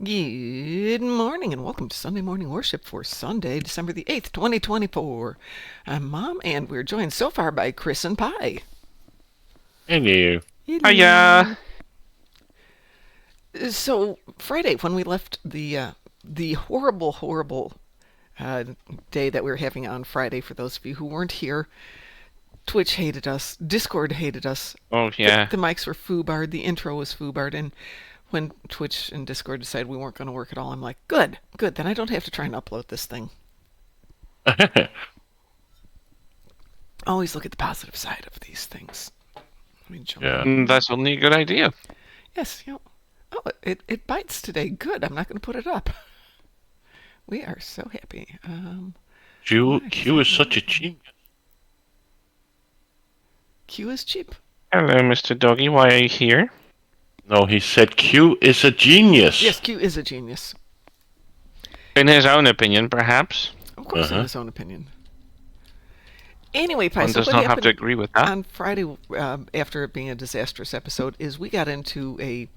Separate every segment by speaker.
Speaker 1: Good morning and welcome to Sunday Morning Worship for Sunday, December the 8th, 2024. I'm Mom and we're joined so far by Chris and Pi.
Speaker 2: Hello.
Speaker 3: Hiya.
Speaker 1: Hello. So, Friday, when we left the horrible uh, day that we were having on Friday, for those of you who weren't here, Twitch hated us, Discord hated us,
Speaker 3: Oh
Speaker 1: the,
Speaker 3: yeah.
Speaker 1: the mics were foobarred, the intro was foobarred, and when Twitch and Discord decided we weren't going to work at all, I'm like, good, then I don't have to try and upload this thing. Always look at the positive side of these things. Let me jump
Speaker 2: Yeah.
Speaker 1: in.
Speaker 3: That's only a good idea.
Speaker 1: Yes, oh, it bites today. Good. I'm not going to put it up. We are so happy.
Speaker 2: Q is such a genius.
Speaker 1: Q is cheap.
Speaker 3: Hello, Mr. Doggy. Why are you here?
Speaker 2: No, he said Q is a genius.
Speaker 1: Yes, Q is a genius.
Speaker 3: In his own opinion, perhaps.
Speaker 1: Of course, in his own opinion. Anyway, Pi,
Speaker 3: One
Speaker 1: so
Speaker 3: does
Speaker 1: what
Speaker 3: not have to
Speaker 1: happened
Speaker 3: agree with that.
Speaker 1: on Friday after it being a disastrous episode is we got into a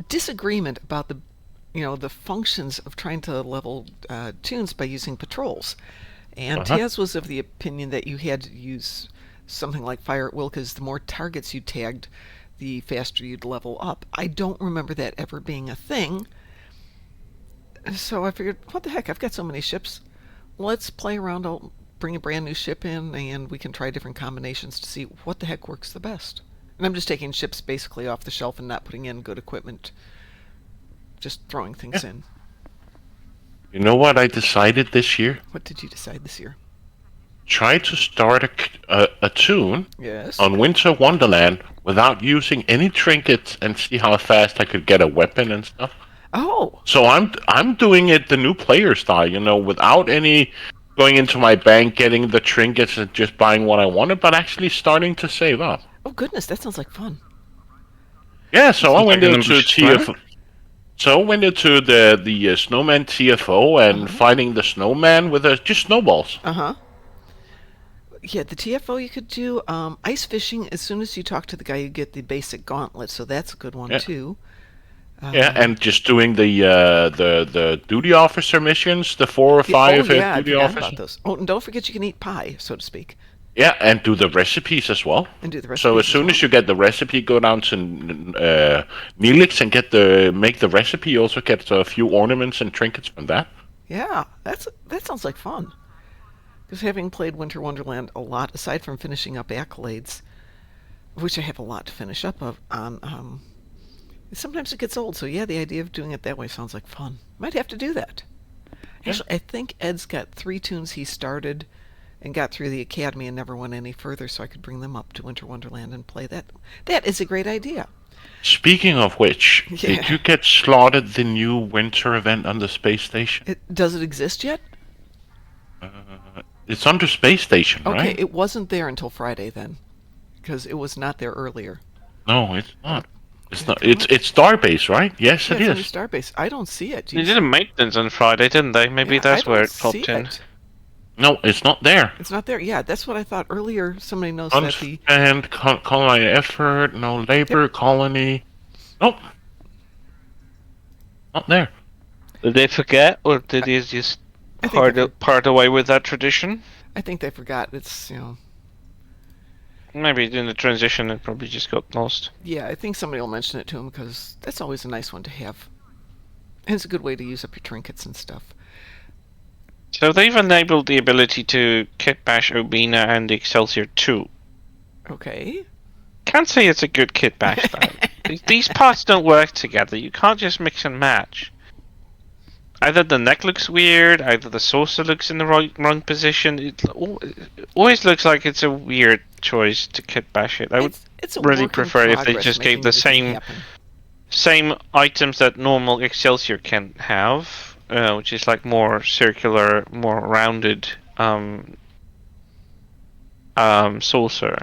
Speaker 1: disagreement about the functions of trying to level tunes by using patrols. And Taz was of the opinion that you had to use something like fire at will because the more targets you tagged, the faster you'd level up. I don't remember that ever being a thing. So I figured, what the heck, I've got so many ships. Let's play around. I'll bring a brand new ship in and we can try different combinations to see what the heck works the best. And I'm just taking ships basically off the shelf and not putting in good equipment. Just throwing things in.
Speaker 2: You know what I decided this year?
Speaker 1: What did you decide this year?
Speaker 2: Try to start a tune
Speaker 1: Yes.
Speaker 2: on Winter Wonderland without using any trinkets and see how fast I could get a weapon and stuff.
Speaker 1: Oh.
Speaker 2: So I'm doing it the new player style, without any going into my bank, getting the trinkets and just buying what I wanted, but actually starting to save up.
Speaker 1: Oh goodness, that sounds like fun.
Speaker 2: Yeah, so I went
Speaker 3: Like an
Speaker 2: into
Speaker 3: ambitious plan.
Speaker 2: TF. So I went into the snowman TFO and fighting the snowman with just snowballs.
Speaker 1: Uh-huh. Yeah, the TFO you could do. Ice fishing, as soon as you talk to the guy, you get the basic gauntlet, so that's a good one,
Speaker 2: Yeah.
Speaker 1: too.
Speaker 2: Yeah, and just doing the duty officer missions, the 4 or 5
Speaker 1: yeah, I
Speaker 2: duty
Speaker 1: forgot
Speaker 2: officer.
Speaker 1: about those. Oh, and don't forget you can eat pie, so to speak,
Speaker 2: Yeah, and do the recipes as well.
Speaker 1: and do the recipes
Speaker 2: So as soon as you get the recipe, go down to Neelix and make the recipe. You also get a few ornaments and trinkets from that.
Speaker 1: Yeah, that sounds like fun. Because having played Winter Wonderland a lot, aside from finishing up accolades, which I have a lot to finish up on, sometimes it gets old. So yeah, the idea of doing it that way sounds like fun. Might have to do that. Actually, I think Ed's got 3 tunes he started and got through the academy and never went any further, so I could bring them up to Winter Wonderland and play that. That is a great idea.
Speaker 2: Speaking of which,
Speaker 1: Yeah.
Speaker 2: did you get slotted the new winter event on the space station?
Speaker 1: Does it exist yet?
Speaker 2: It's on the space station,
Speaker 1: Okay,
Speaker 2: right?
Speaker 1: it wasn't there until Friday then, because it was not there earlier.
Speaker 2: No, it's not. It's not. It's Starbase, right? Yes,
Speaker 1: Yeah,
Speaker 2: it
Speaker 1: it's under
Speaker 2: is.
Speaker 1: Starbase. I don't see it.
Speaker 3: They did a maintenance on Friday, didn't they? Maybe
Speaker 1: Yeah,
Speaker 3: that's
Speaker 1: I
Speaker 3: where
Speaker 1: don't
Speaker 3: it
Speaker 1: see
Speaker 3: popped in.
Speaker 1: it.
Speaker 2: No, it's not there.
Speaker 1: It's not there. Yeah, that's what I thought earlier. Somebody knows that the
Speaker 2: And colony effort, no labor, colony. Nope, not there.
Speaker 3: Did they forget, or did they just
Speaker 1: I think they
Speaker 3: part away with that tradition?
Speaker 1: I think they forgot. It's
Speaker 3: Maybe in the transition it probably just got lost.
Speaker 1: yeah. I think somebody will mention it to him because that's always a nice one to have. And it's a good way to use up your trinkets and stuff.
Speaker 3: So they've enabled the ability to kit bash Obina and Excelsior 2.
Speaker 1: Okay.
Speaker 3: Can't say it's a good kit bash though. These parts don't work together. You can't just mix and match. Either the neck looks weird, either the saucer looks in the wrong position. It always looks like it's a weird choice to kit bash it. I would
Speaker 1: It's a
Speaker 3: really
Speaker 1: work in
Speaker 3: prefer if they
Speaker 1: progress
Speaker 3: just gave
Speaker 1: making
Speaker 3: the
Speaker 1: everything happen.
Speaker 3: same items that normal Excelsior can have, which is like more circular, more rounded saucer.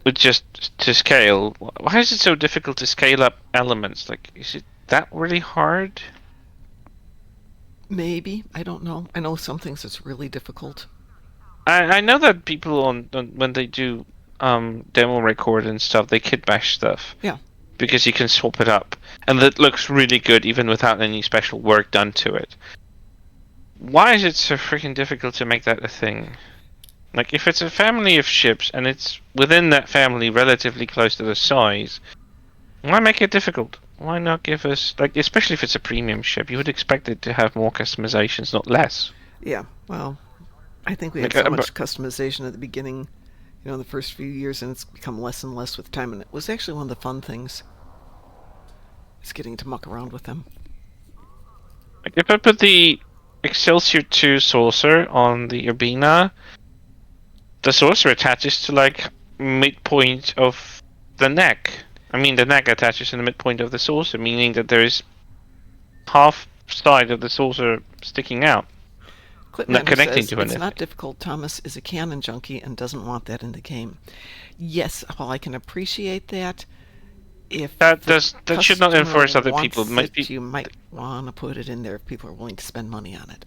Speaker 3: But just to scale, why is it so difficult to scale up elements? Like, is it that really hard?
Speaker 1: Maybe. I don't know. I know some things it's really difficult.
Speaker 3: I know that people on when they do demo record and stuff, they kit bash stuff.
Speaker 1: Yeah.
Speaker 3: because you can swap it up, and that looks really good even without any special work done to it. Why is it so freaking difficult to make that a thing? Like, if it's a family of ships and it's within that family relatively close to the size, why make it difficult? Why not give us, like, especially if it's a premium ship, you would expect it to have more customizations, not less.
Speaker 1: Yeah, well, I think we had
Speaker 3: Like,
Speaker 1: so much customization at the beginning, the first few years, and it's become less and less with time. And it was actually one of the fun things. Is getting to muck around with them.
Speaker 3: Like, if I put the Excelsior 2 saucer on the Urbina, the saucer attaches to, like, midpoint of the neck. I mean, the neck attaches to the midpoint of the saucer, meaning that there is half side of the saucer sticking out, not
Speaker 1: Clipmatter
Speaker 3: connecting
Speaker 1: says
Speaker 3: to
Speaker 1: it's
Speaker 3: anything.
Speaker 1: not difficult. Thomas is a canon junkie and doesn't want that in the game. Yes, while I can appreciate that, if
Speaker 3: That
Speaker 1: the
Speaker 3: should not
Speaker 1: customer
Speaker 3: enforce other
Speaker 1: wants
Speaker 3: people.
Speaker 1: it, you might want to put it in there if people are willing to spend money on it.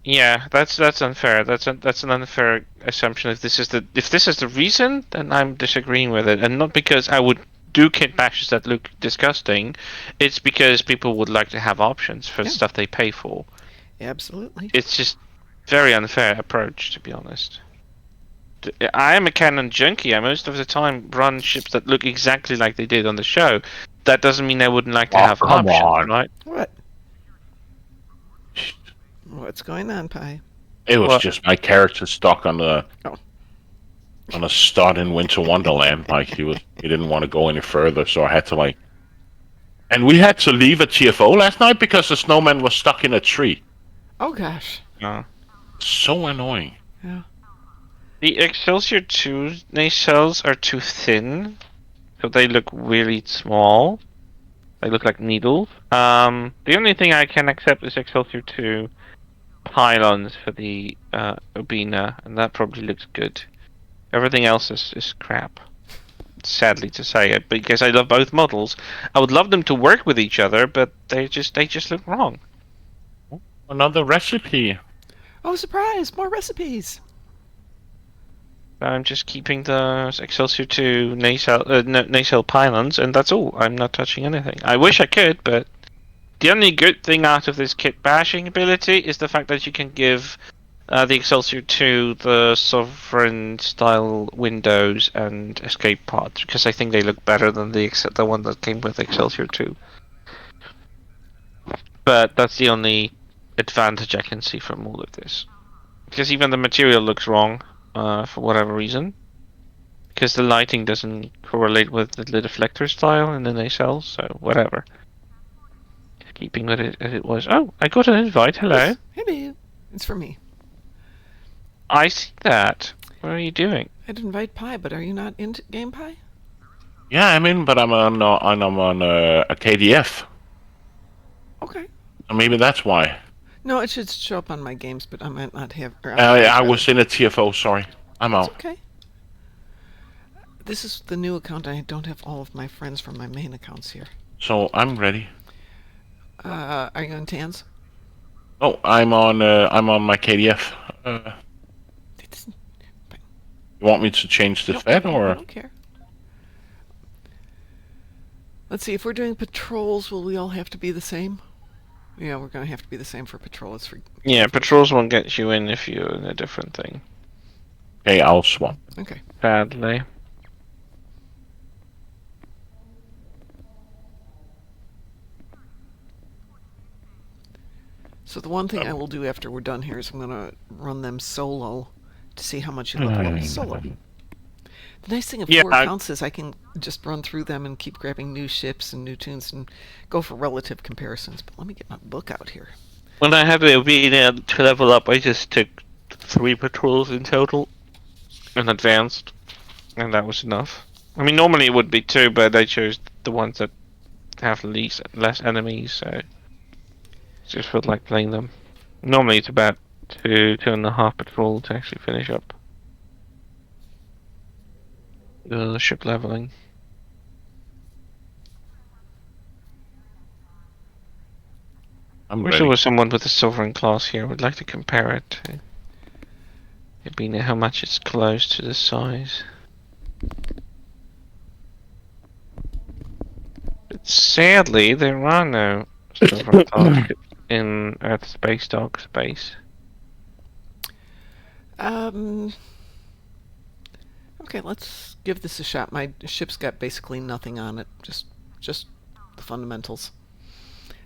Speaker 3: Yeah, that's unfair. That's an unfair assumption. If this is the reason, then I'm disagreeing with it, and not because I would do kit bashes that look disgusting. It's because people would like to have options for
Speaker 1: Yeah.
Speaker 3: stuff they pay for.
Speaker 1: Absolutely.
Speaker 3: It's just very unfair approach, to be honest. I am a canon junkie. I most of the time run ships that look exactly like they did on the show. That doesn't mean I wouldn't like to have
Speaker 2: come
Speaker 3: options,
Speaker 2: on.
Speaker 3: right?
Speaker 1: What? What's going on, Pi?
Speaker 2: It was
Speaker 3: What?
Speaker 2: just my character stuck on
Speaker 1: Oh.
Speaker 2: a start in Winter Wonderland. Like he didn't want to go any further, so I had to and we had to leave a TFO last night because the snowman was stuck in a tree.
Speaker 1: Oh gosh.
Speaker 2: So annoying.
Speaker 1: Yeah.
Speaker 3: The Excelsior 2 nacelles are too thin, so they look really small. They look like needles. The only thing I can accept is Excelsior 2 pylons for the Urbina, and that probably looks good. Everything else is crap. Sadly to say it, because I love both models. I would love them to work with each other, but they just look wrong.
Speaker 2: Another recipe.
Speaker 1: Oh, surprise! More recipes.
Speaker 3: I'm just keeping the Excelsior 2 nacelle pylons, and that's all. I'm not touching anything. I wish I could, but the only good thing out of this kit bashing ability is the fact that you can give the Excelsior 2 the Sovereign style windows and escape pods, because I think they look better than the one that came with Excelsior 2. But that's the only advantage I can see from all of this. Because even the material looks wrong, for whatever reason. Because the lighting doesn't correlate with the deflector style in the nacelles, so whatever. Just keeping with it as it was. Oh, I got an invite, hello.
Speaker 1: Yes. Hello. It's for me.
Speaker 3: I see that. What are you doing?
Speaker 1: I'd invite Pi, but are you not into game Pi?
Speaker 2: Yeah, I'm in, but I'm on a KDF.
Speaker 1: Okay.
Speaker 2: Maybe that's why.
Speaker 1: No, it should show up on my games, but I might not have.
Speaker 2: I was in a TFO. Sorry, I'm
Speaker 1: It's
Speaker 2: out.
Speaker 1: okay. This is the new account. I don't have all of my friends from my main accounts here.
Speaker 2: So I'm ready.
Speaker 1: Are you on Tans?
Speaker 2: Oh, I'm on my KDF.
Speaker 1: It doesn't-
Speaker 2: You want me to change the
Speaker 1: No,
Speaker 2: fed
Speaker 1: I
Speaker 2: or?
Speaker 1: don't care. Let's see. If we're doing patrols, will we all have to be the same? Yeah, we're going to have to be the same for patrol. It's for
Speaker 3: Yeah, patrols won't get you in if you're in a different thing.
Speaker 2: Okay, I'll swap.
Speaker 1: okay.
Speaker 3: Sadly.
Speaker 1: So the one thing I will do after we're done here is I'm going to run them solo to see how much you level up solo. The nice thing of
Speaker 3: Yeah,
Speaker 1: 4 accounts is I can just run through them and keep grabbing new ships and new tunes and go for relative comparisons. But let me get my book out here.
Speaker 3: When I had the arena to level up, I just took 3 patrols in total and advanced, and that was enough. I mean, normally it would be 2, but I chose the ones that have less enemies, so just felt like playing them. Normally it's about 2.5 patrol to actually finish up the ship leveling.
Speaker 2: I'm
Speaker 3: Wish
Speaker 2: ready.
Speaker 3: there was someone with a Sovereign class here. I would like to compare it to. It'd be how much it's close to the size. Sadly, there are no silver dogs in Earth Space Dog space.
Speaker 1: Okay, let's give this a shot. My ship's got basically nothing on it, just the fundamentals.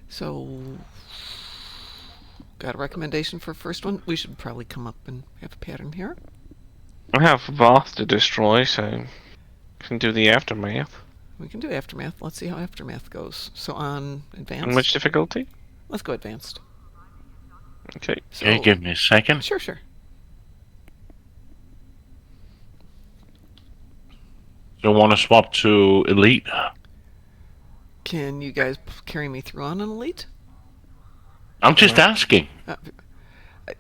Speaker 1: So, got a recommendation for first one? We should probably come up and have a pattern here.
Speaker 3: I have Voth to destroy, so can do the aftermath.
Speaker 1: We can do aftermath. Let's see how aftermath goes. So on advanced.
Speaker 3: On which difficulty?
Speaker 1: Let's go advanced.
Speaker 3: Okay.
Speaker 1: So,
Speaker 2: Okay, give me a second.
Speaker 1: Sure.
Speaker 2: So want to swap to elite?
Speaker 1: Can you guys carry me through on an elite?
Speaker 2: I'm just asking.
Speaker 1: Uh,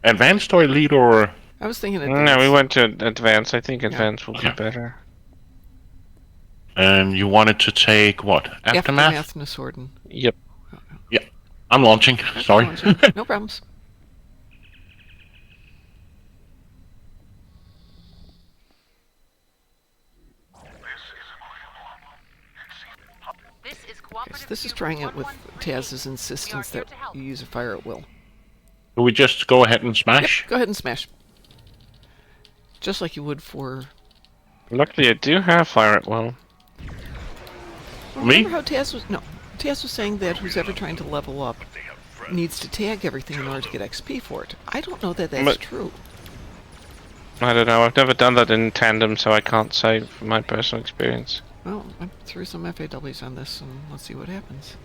Speaker 2: Advanced or elite or?
Speaker 1: I was thinking advanced.
Speaker 3: No, we went to advanced. I think advanced will be better.
Speaker 2: And you wanted to take what? Aftermath?
Speaker 1: Aftermath Nasorden.
Speaker 3: Yep.
Speaker 2: Yeah. I'm launching. Sorry.
Speaker 1: No problems. Yes, this is trying it with Taz's insistence that you use a fire at will.
Speaker 2: Will we just go ahead and smash?
Speaker 1: Yep, go ahead and smash. Just like you would for...
Speaker 3: Luckily, I do have fire at will.
Speaker 1: Well,
Speaker 2: Me?
Speaker 1: remember how Taz was... No. Taz was saying that who's ever trying to level up needs to tag everything in order to get XP for it. I don't know that that's true.
Speaker 3: I don't know. I've never done that in tandem, so I can't say from my personal experience.
Speaker 1: Well, I threw some FAWs on this, and let's see what happens.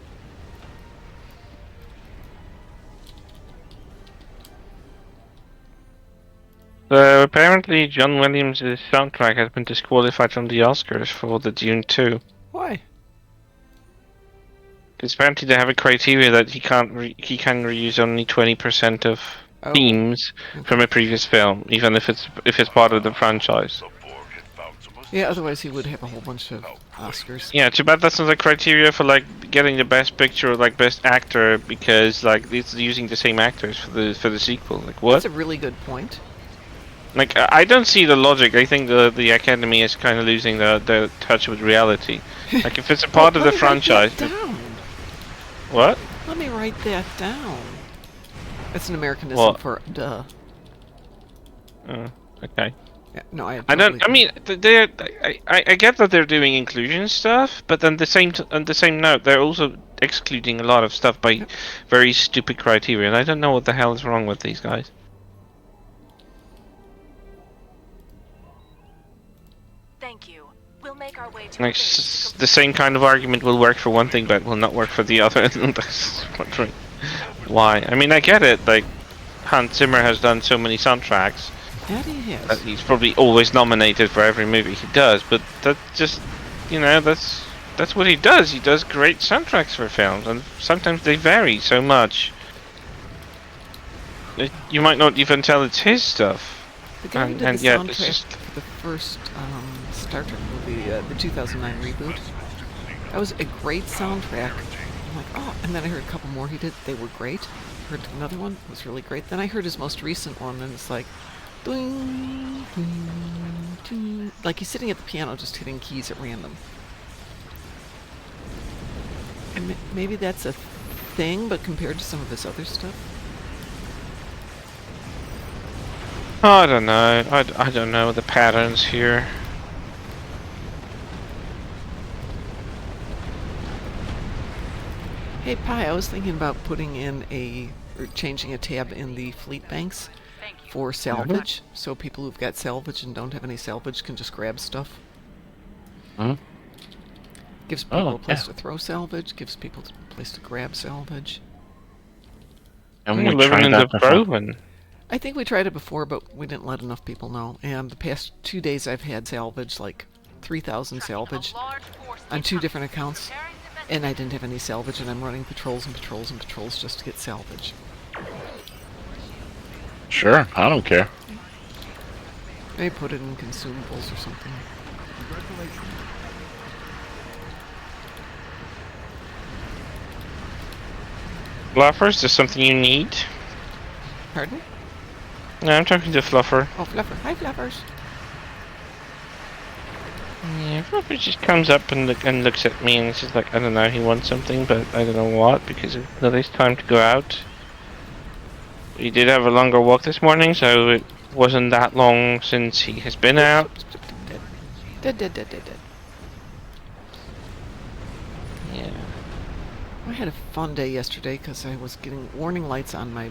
Speaker 3: So apparently, John Williams' soundtrack has been disqualified from the Oscars for the Dune 2.
Speaker 1: Why?
Speaker 3: Because apparently they have a criteria that he can reuse only 20% of themes from a previous film, even if it's part of the franchise.
Speaker 1: Yeah, otherwise he would have a whole bunch of Oscars.
Speaker 3: Yeah, too bad that's not the criteria for like getting the best picture or like best actor, because like it's using the same actors for the sequel. Like what?
Speaker 1: That's a really good point.
Speaker 3: Like I don't see the logic. I think the Academy is kind of losing the touch with reality. Like if it's a part of the franchise. What?
Speaker 1: Let me write that down. It's an Americanism for duh.
Speaker 3: Oh, okay.
Speaker 1: Yeah, no, I
Speaker 3: don't. I mean, I get that they're doing inclusion stuff, but on the same note, they're also excluding a lot of stuff by very stupid criteria, and I don't know what the hell is wrong with these guys.
Speaker 4: Thank you. We'll make our way to
Speaker 3: Like the same kind of argument will work for one thing, but will not work for the other. That's wondering why. I mean, I get it. Like Hans Zimmer has done so many soundtracks.
Speaker 1: That he has.
Speaker 3: He's probably always nominated for every movie he does, but that just, you know, that's what he does. He does great soundtracks for films, and sometimes they vary so much. You might not even tell it's his stuff.
Speaker 1: The guy who did the
Speaker 3: yeah,
Speaker 1: soundtrack for the first Star Trek movie, the 2009 reboot, that was a great soundtrack. I'm like, oh, and then I heard a couple more he did. They were great. Heard another one, it was really great. Then I heard his most recent one, and it's like, ding, ding, ding. Like he's sitting at the piano just hitting keys at random. And maybe that's a thing, but compared to some of his other stuff.
Speaker 3: I don't know. I don't know the patterns here.
Speaker 1: Hey Pi, I was thinking about putting in or changing a tab in the fleet banks for salvage, so people who've got salvage and don't have any salvage can just grab stuff. Gives people a place to throw salvage, gives people a place to grab salvage.
Speaker 2: And
Speaker 3: We're
Speaker 2: we
Speaker 3: living
Speaker 2: tried
Speaker 3: in
Speaker 2: that
Speaker 3: the
Speaker 2: before.
Speaker 3: Broven.
Speaker 1: I think we tried it before, but we didn't let enough people know. And the past 2 days I've had salvage, like 3,000 salvage, on 2 different accounts. And I didn't have any salvage, and I'm running patrols and patrols and patrols just to get salvage.
Speaker 2: Sure, I don't care.
Speaker 1: Maybe put it in consumables or something.
Speaker 3: Fluffers, is this something you need?
Speaker 1: Pardon?
Speaker 3: No, I'm talking to Fluffer.
Speaker 1: Oh, Fluffer. Hi, Fluffers.
Speaker 3: Yeah, Robert just comes up and looks at me and it's just like, I don't know, he wants something, but I don't know what, because it's time to go out. We did have a longer walk this morning, so it wasn't that long since he has been out.
Speaker 1: Dead.
Speaker 3: Yeah.
Speaker 1: I had a fun day yesterday because I was getting warning lights on my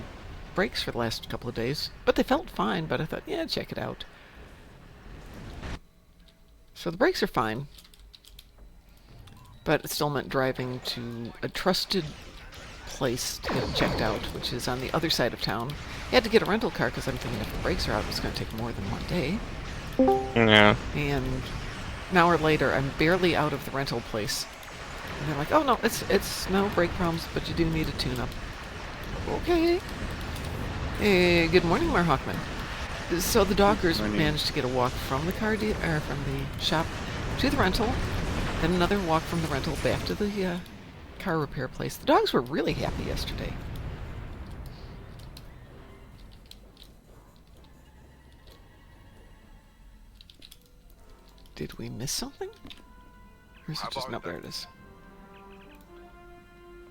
Speaker 1: brakes for the last couple of days. But they felt fine, but I thought, yeah, check it out. So the brakes are fine. But it still meant driving to a trusted place to get checked out, which is on the other side of town. I had to get a rental car because I'm thinking if the brakes are out, it's going to take more than one day.
Speaker 3: Yeah.
Speaker 1: And an hour later, I'm barely out of the rental place. And they're like, oh no, it's no brake problems, but you do need a tune-up. Okay. Hey, good morning, Mar Hawkman. So the Dockers managed to get a walk from the from the shop to the rental, then another walk from the rental back to the car repair place. The dogs were really happy yesterday. Did we miss something? Or is it just... No, there it is.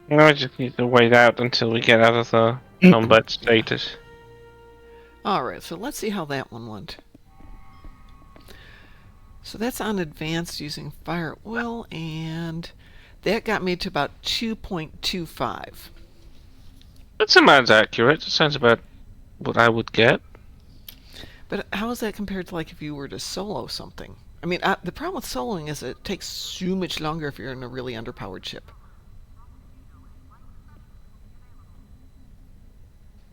Speaker 3: No, I just need to wait out until we get out of the combat status.
Speaker 1: Alright, so let's see how that one went. So that's on advanced using fire at will, and that got me to about 2.25.
Speaker 3: That sounds accurate. It sounds about what I would get.
Speaker 1: But how is that compared to like if you were to solo something? I mean, the problem with soloing is it takes so much longer if you're in a really underpowered ship.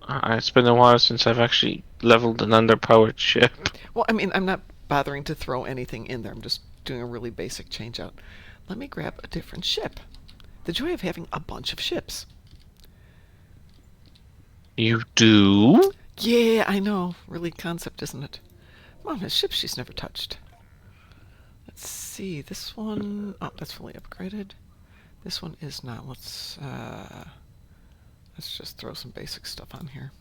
Speaker 3: It's been a while since I've actually leveled an underpowered ship.
Speaker 1: Well, I mean, I'm not bothering to throw anything in there. I'm just doing a really basic change out. Let me grab a different ship. The joy of having a bunch of ships.
Speaker 3: You do?
Speaker 1: Yeah, I know. Really concept, isn't it? Mom has ships she's never touched. Let's see. This one... Oh, that's fully upgraded. This one is not. Let's just throw some basic stuff on here.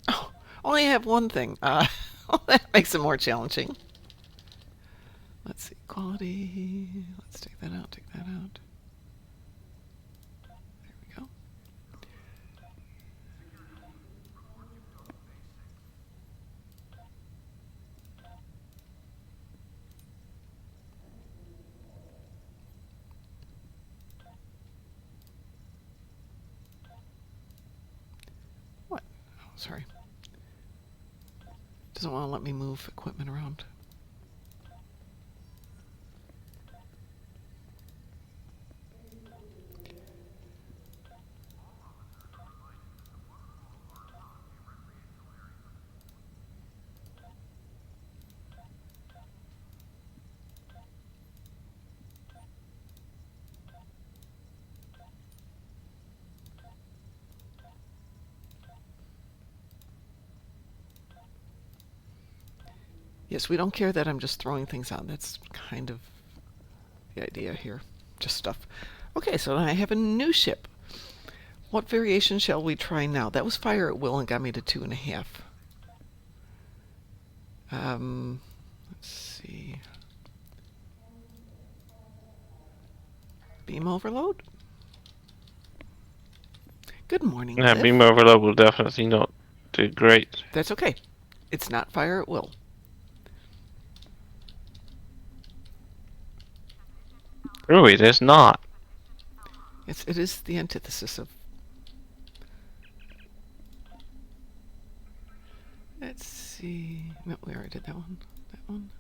Speaker 1: Oh, only have one thing. Well, that makes it more challenging. Let's see. Quality. Let's take that out. Take that out. There we go. What? Oh, sorry. Doesn't want to let me move equipment around. Yes, we don't care that I'm just throwing things out. That's kind of the idea here. Just stuff. Okay, so I have a new ship. What variation shall we try now? That was fire at will and got me to 2.5. Let's see. Beam overload? Good morning,
Speaker 3: Yeah,
Speaker 1: Cliff.
Speaker 3: beam overload will definitely not do great.
Speaker 1: That's okay. It's not fire at will.
Speaker 3: Oh, it is not.
Speaker 1: It is the antithesis of... Let's see... No, we already did that one. That one.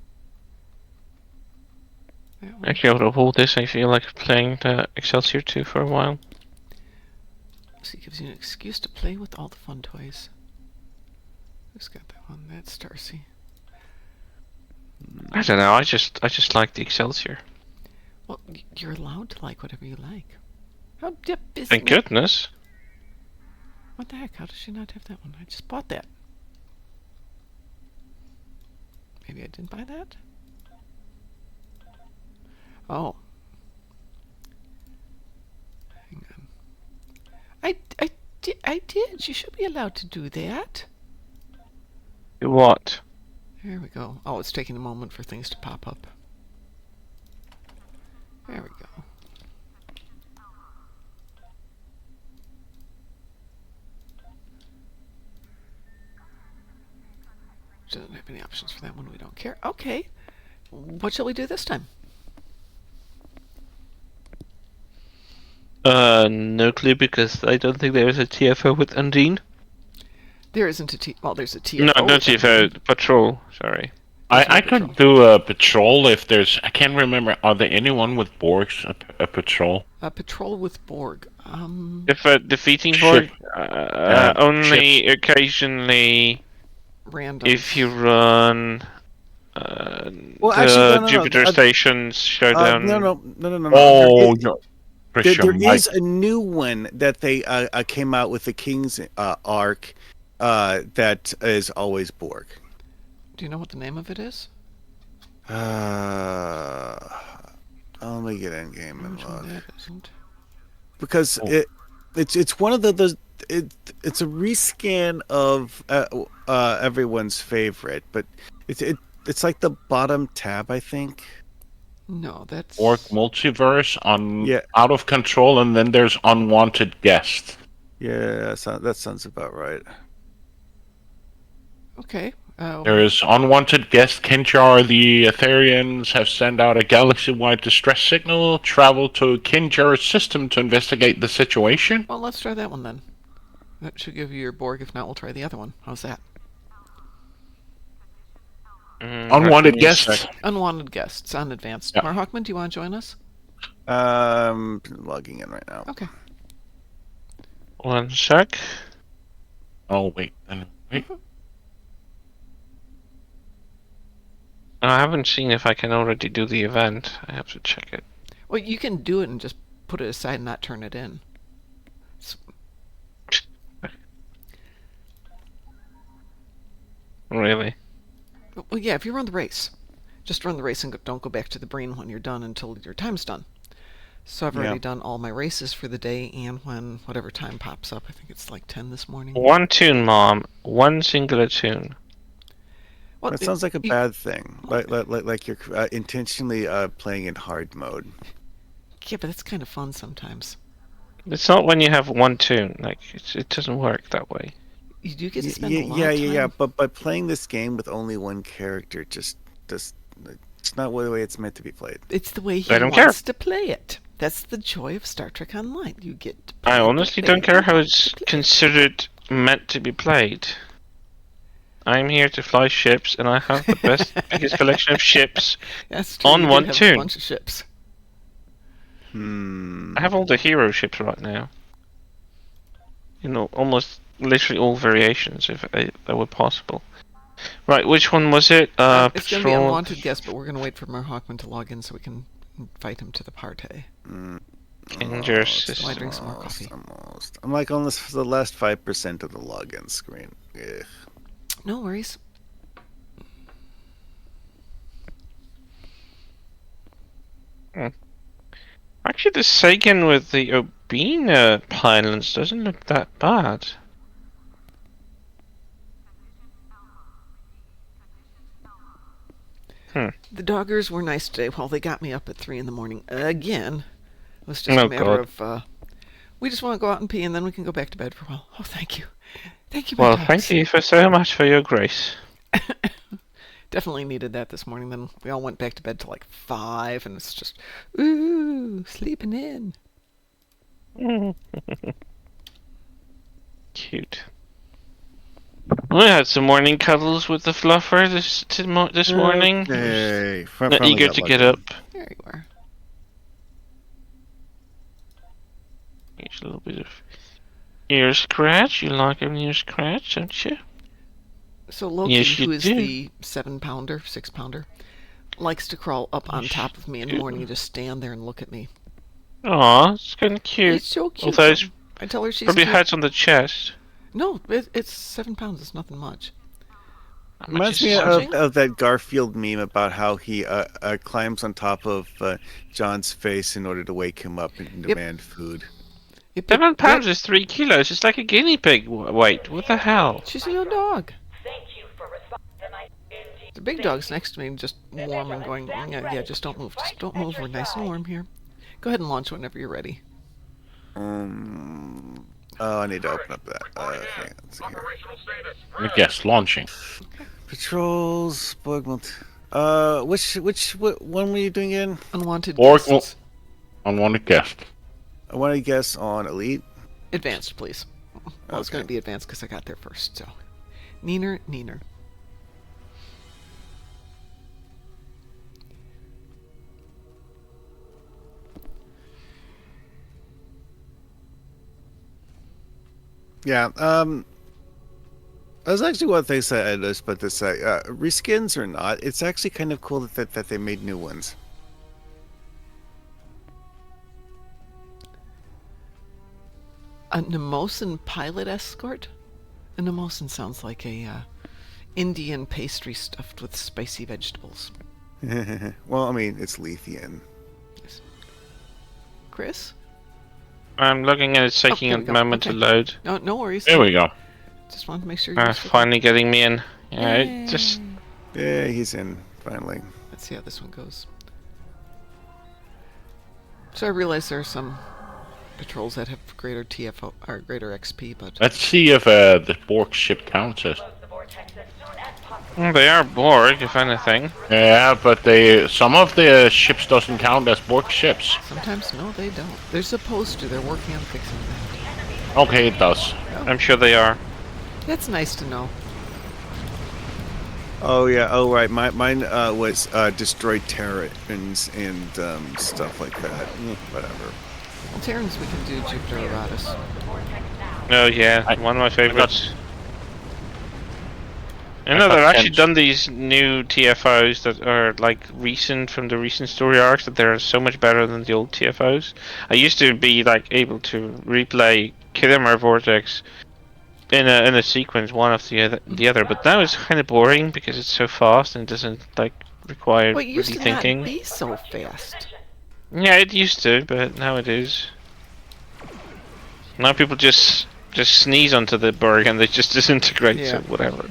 Speaker 1: That one.
Speaker 3: Actually, out of all this, I feel like playing the Excelsior 2 for a while.
Speaker 1: So it gives you an excuse to play with all the fun toys. Who's got that one? That's Darcy.
Speaker 3: I don't know. I just like the Excelsior.
Speaker 1: Well, you're allowed to like whatever you like. How dip is
Speaker 3: Thank goodness.
Speaker 1: What the heck? How does she not have that one? I just bought that. Maybe I didn't buy that? Oh. Hang on. I I did. You should be allowed to do that.
Speaker 3: What?
Speaker 1: There we go. Oh, it's taking a moment for things to pop up. There we go. Doesn't have any options for that one. We don't care. Okay. What shall we do this time?
Speaker 3: No clue because I don't think there is a TFO with Undine.
Speaker 1: There isn't a T. Well, there's a TFO.
Speaker 3: No, not
Speaker 1: with
Speaker 3: TFO.
Speaker 1: Undine.
Speaker 3: Patrol. Sorry.
Speaker 1: There's no
Speaker 2: I
Speaker 1: patrol.
Speaker 2: could do a patrol if there's. I can't remember. Are there anyone with Borgs? A patrol?
Speaker 1: A patrol with Borg.
Speaker 3: If defeating
Speaker 2: Ship.
Speaker 3: Borg, only occasionally
Speaker 1: Random.
Speaker 3: if you run
Speaker 5: Well,
Speaker 3: the
Speaker 5: actually, no.
Speaker 3: Jupiter Stations Showdown.
Speaker 5: No.
Speaker 2: Oh,
Speaker 5: There,
Speaker 2: no.
Speaker 5: there,
Speaker 2: Christian
Speaker 5: there
Speaker 2: Mike.
Speaker 5: is a new one that they came out with the King's arc that is always Borg.
Speaker 1: Do you know what the name of it is?
Speaker 5: Let me get in game and
Speaker 1: Which one
Speaker 5: look
Speaker 1: that isn't?
Speaker 5: because
Speaker 2: Oh.
Speaker 5: it's one of it's a rescan of everyone's favorite, but it's like the bottom tab, I think.
Speaker 1: No, that's.
Speaker 2: Borg multiverse on
Speaker 5: Yeah.
Speaker 2: out of control, and then there's unwanted guest.
Speaker 5: Yeah, that sounds about right.
Speaker 1: Okay.
Speaker 2: There is unwanted guest. Kinjar, the Etherians have sent out a galaxy-wide distress signal. Travel to Kinjar's system to investigate the situation.
Speaker 1: Well, let's try that one then. That should give you your Borg. If not, we'll try the other one. How's that?
Speaker 2: Unwanted
Speaker 3: give me a
Speaker 2: guests.
Speaker 3: sec.
Speaker 1: Unwanted guests on advanced.
Speaker 2: Yeah.
Speaker 1: Marhawkman, do you want to join us?
Speaker 5: Logging in right now.
Speaker 1: Okay.
Speaker 3: 1 sec.
Speaker 2: Oh wait. Wait.
Speaker 3: I haven't seen if I can already do the event. I have to check it.
Speaker 1: Well, you can do it and just put it aside and not turn it in.
Speaker 3: Really?
Speaker 1: Well, yeah, if you run the race, just run the race and don't go back to the brain when you're done until your time's done. So I've already done all my races for the day, and when whatever time pops up, I think it's like 10 this morning.
Speaker 3: One tune, Mom. One singular tune.
Speaker 1: Well,
Speaker 5: That sounds like a
Speaker 1: you-
Speaker 5: bad thing. Like you're intentionally playing in hard mode.
Speaker 1: Yeah, but it's kind of fun sometimes.
Speaker 3: It's not when you have one tune. Like it doesn't work that way.
Speaker 1: You do get to spend a lot
Speaker 5: Yeah,
Speaker 1: of time.
Speaker 5: But by playing this game with only one character, just it's not the way it's meant to be played.
Speaker 1: It's the way he
Speaker 3: I don't
Speaker 1: wants
Speaker 3: care.
Speaker 1: to play it. That's the joy of Star Trek Online. You get to play
Speaker 3: I
Speaker 1: it
Speaker 3: honestly
Speaker 1: the way
Speaker 3: don't care
Speaker 1: you
Speaker 3: how
Speaker 1: want
Speaker 3: it's
Speaker 1: to play it.
Speaker 3: considered meant to be played. I'm here to fly ships, and I have the best, biggest collection of ships.
Speaker 1: That's true.
Speaker 3: on
Speaker 1: You do
Speaker 3: one
Speaker 1: have
Speaker 3: tune.
Speaker 1: A bunch of ships.
Speaker 3: I have all the hero ships right now. You know, almost literally all variations, if that were possible. Right, which one was it?
Speaker 1: It's going to be
Speaker 3: Patrol.
Speaker 1: unwanted guest, but we're going to wait for Marhawkman to log in so we can invite him to the party.
Speaker 3: Kinjar
Speaker 5: Almost,
Speaker 3: system.
Speaker 1: Why drink some more coffee?
Speaker 5: Almost. I'm like on the last 5% of the login screen. Ugh.
Speaker 1: No worries.
Speaker 3: Actually, the Sagan with the Obina pylons doesn't look that bad.
Speaker 1: The doggers were nice today. Well, they got me up at 3 in the morning again. It was just
Speaker 3: Oh,
Speaker 1: a matter
Speaker 3: God.
Speaker 1: of, we just want to go out and pee and then we can go back to bed for a while. Oh, thank you. Thank you, my
Speaker 3: Well,
Speaker 1: dogs.
Speaker 3: thank you for so much for your grace.
Speaker 1: Definitely needed that this morning. Then we all went back to bed till like 5 and it's just, ooh, sleeping in.
Speaker 3: Cute. I had some morning cuddles with the fluffer this morning.
Speaker 5: Hey,
Speaker 3: Eager to get up.
Speaker 1: There you are.
Speaker 3: Here's a little bit of ear scratch. You like an ear scratch, don't you?
Speaker 1: So Loki,
Speaker 3: Yes, you
Speaker 1: who is
Speaker 3: do.
Speaker 1: the 7-pounder, 6-pounder, likes to crawl up on
Speaker 3: Yes,
Speaker 1: top of me in the
Speaker 3: you
Speaker 1: morning
Speaker 3: do.
Speaker 1: and just stand there and look at me.
Speaker 3: Aw, it's kind of
Speaker 1: It's
Speaker 3: cute.
Speaker 1: so cute.
Speaker 3: Although it's
Speaker 1: I tell her she's
Speaker 3: probably
Speaker 1: cute.
Speaker 3: heads on the chest.
Speaker 1: No, it's 7 pounds. It's nothing much.
Speaker 3: How much
Speaker 5: Reminds
Speaker 3: is
Speaker 5: me
Speaker 3: it?
Speaker 1: Watching?
Speaker 5: of that Garfield meme about how he climbs on top of John's face in order to wake him up and demand food.
Speaker 1: It,
Speaker 3: 7 pounds is 3 kilos. It's like a guinea pig weight. What the hell?
Speaker 1: She's a little dog. The big dog's next to me, just warm and going, yeah, just don't move. Just don't move. We're nice and warm here. Go ahead and launch whenever you're ready.
Speaker 5: Oh, I need to open up that. Hang on, let's see here.
Speaker 2: Let me guess, launching.
Speaker 5: Patrols, Borg. Which one were you doing again?
Speaker 1: Unwanted
Speaker 2: Borg
Speaker 1: guests.
Speaker 2: Unwanted guest.
Speaker 5: I want to guess on Elite.
Speaker 1: Advanced, please. Well, it's going to be advanced because I got there first, so. Neener.
Speaker 5: Yeah, that's actually one of the things that I noticed about this. Reskins or not, it's actually kind of cool that they made new ones.
Speaker 1: A Nemosin pilot escort? A Nemosin sounds like a Indian pastry stuffed with spicy vegetables.
Speaker 5: Well, I mean, it's Lethean.
Speaker 1: Chris?
Speaker 3: I'm looking at it, taking
Speaker 1: here
Speaker 3: a
Speaker 1: we go.
Speaker 3: moment to
Speaker 1: Okay.
Speaker 3: load.
Speaker 1: No worries.
Speaker 2: There we go.
Speaker 1: Just wanted to make sure you were still
Speaker 3: Finally getting me in. Yeah,
Speaker 1: Yay.
Speaker 3: it just
Speaker 5: Yeah, he's in finally.
Speaker 1: Let's see how this one goes. So I realize there are some patrols that have greater TFO or greater XP, but
Speaker 2: Let's see if the Borg ship counts as.
Speaker 3: they are Borg, if anything.
Speaker 2: Yeah, but some of the ships doesn't count as Borg ships.
Speaker 1: sometimes no, they don't. They're supposed to. They're working on fixing that.
Speaker 2: Okay, it does.
Speaker 3: I'm sure they are.
Speaker 1: That's nice to know.
Speaker 5: Oh yeah. Oh right. Mine was destroyed Terrans and stuff like that. Whatever.
Speaker 1: Well, Terrans we can do Jupiter Eratus.
Speaker 3: Oh yeah, one of my favorites. I know
Speaker 2: got
Speaker 3: they've actually
Speaker 2: 10.
Speaker 3: done these new TFOs that are like recent from the recent story arcs that they're so much better than the old TFOs. I used to be like able to replay Kilmer Vortex in a sequence, one after the other, but now it's kind of boring because it's so fast and doesn't like require
Speaker 1: Well, it used
Speaker 3: really
Speaker 1: to not
Speaker 3: thinking.
Speaker 1: be so fast.
Speaker 3: Yeah, it used to, but now it is. Now people just sneeze onto the Borg and they just disintegrate.
Speaker 1: Yeah.
Speaker 3: So whatever.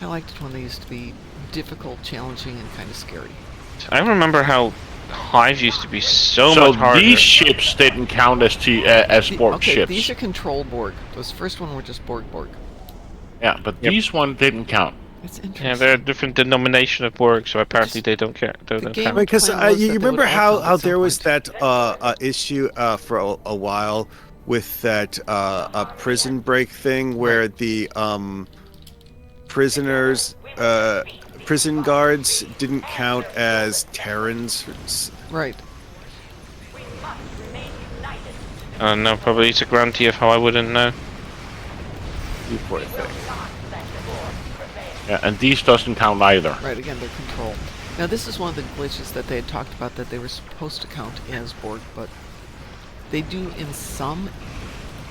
Speaker 1: I liked it when they used to be difficult, challenging, and kind of scary.
Speaker 3: I remember how Hive used to be so
Speaker 2: So
Speaker 3: much harder.
Speaker 2: these ships didn't count as Borg
Speaker 1: Okay,
Speaker 2: ships.
Speaker 1: these are control Borg. Those first one were just Borg.
Speaker 2: Yeah, but
Speaker 3: Yep.
Speaker 2: these one didn't count.
Speaker 1: That's interesting.
Speaker 3: Yeah, they're a different denomination of Borg, so apparently they don't care. They
Speaker 1: the
Speaker 3: don't
Speaker 1: game-
Speaker 3: count.
Speaker 5: Because
Speaker 1: plan was
Speaker 5: you
Speaker 1: that they
Speaker 5: remember
Speaker 1: would all
Speaker 5: how
Speaker 1: count at some
Speaker 5: there was
Speaker 1: point.
Speaker 5: that issue for a while with that a prison break thing where the prisoners prison guards didn't count as Terrans.
Speaker 1: Right.
Speaker 3: No, probably it's a grand TFO. I wouldn't know.
Speaker 5: You poor thing.
Speaker 2: Yeah, and these doesn't count either.
Speaker 1: Right, again, they're control. Now, this is one of the glitches that they had talked about that they were supposed to count as Borg, but they do in some,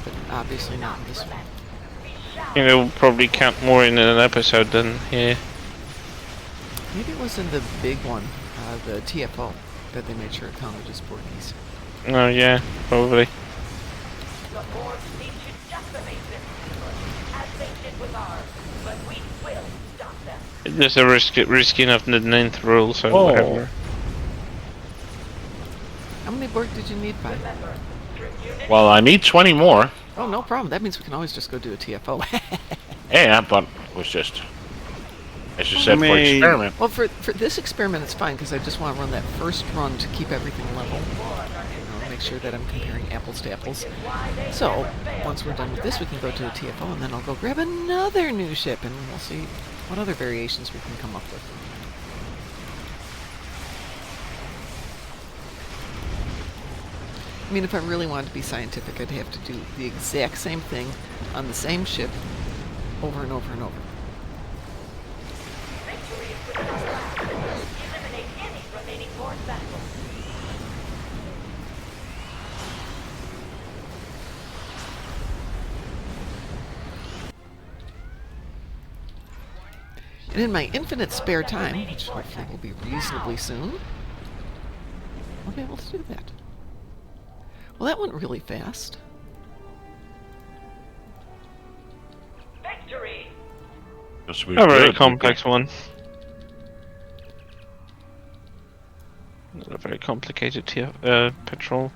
Speaker 1: but obviously not in this one.
Speaker 3: I think they'll probably count more in an episode than here.
Speaker 1: Maybe it was in the big one, the TFO, that they made sure it counted as Borgies.
Speaker 3: Oh yeah, probably. There's a risking of the 9th rule, so
Speaker 2: Oh.
Speaker 3: whatever.
Speaker 1: How many Borg did you need by?
Speaker 2: Well, I need 20 more.
Speaker 1: Oh, no problem. That means we can always just go do a TFO.
Speaker 2: Yeah, but it was just, as you said, for
Speaker 5: mean-
Speaker 2: experiment.
Speaker 1: Well, for this experiment, it's fine, because I just want to run that first run to keep everything level. You know, make sure that I'm comparing apples to apples. So, once we're done with this, we can go to a TFO, and then I'll go grab another new ship, and we'll see what other variations we can come up with. I mean, if I really wanted to be scientific, I'd have to do the exact same thing on the same ship over and over and over. And in my infinite spare time, which hopefully will be reasonably soon, I'll be able to do that. Well, that went really fast.
Speaker 4: Victory!
Speaker 2: Because we're
Speaker 3: A very
Speaker 2: good.
Speaker 3: complex one. Not a very complicated patrol.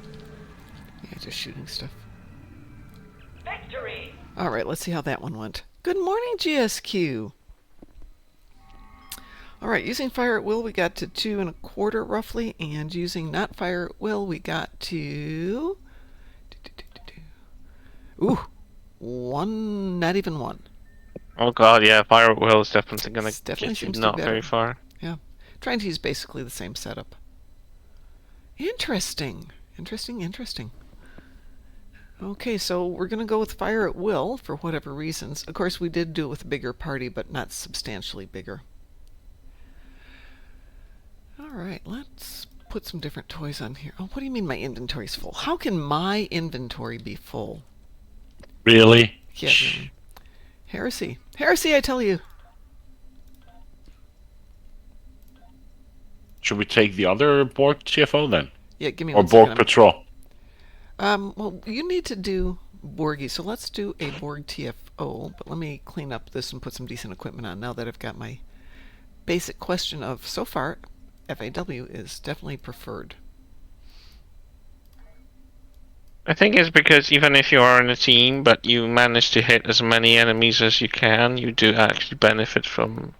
Speaker 1: Yeah, just shooting stuff.
Speaker 4: Victory!
Speaker 1: All right, let's see how that one went. Good morning, GSQ. All right, using fire at will, we got to 2 1/4 roughly, and using not fire at will, we got to... Ooh, 1, not even 1.
Speaker 3: Oh god, yeah, fire at will is definitely gonna
Speaker 1: This definitely
Speaker 3: get you
Speaker 1: seems to be
Speaker 3: not
Speaker 1: better.
Speaker 3: very far.
Speaker 1: Yeah, trying to use basically the same setup. Interesting. Interesting. Okay, so we're going to go with fire at will for whatever reasons. Of course, we did do it with a bigger party, but not substantially bigger. All right, let's put some different toys on here. Oh, what do you mean my inventory's full? How can my inventory be full?
Speaker 2: Really?
Speaker 1: Yeah, really. Heresy. Heresy, I tell you.
Speaker 2: Should we take the other Borg CFO then?
Speaker 1: Yeah, give me
Speaker 2: Or
Speaker 1: one
Speaker 2: Borg
Speaker 1: second.
Speaker 2: Patrol?
Speaker 1: Well, you need to do Borgie, so let's do a Borg TFO, but let me clean up this and put some decent equipment on now that I've got my basic question of, so far, FAW is definitely preferred.
Speaker 3: I think it's because even if you are in a team, but you manage to hit as many enemies as you can, you do actually benefit from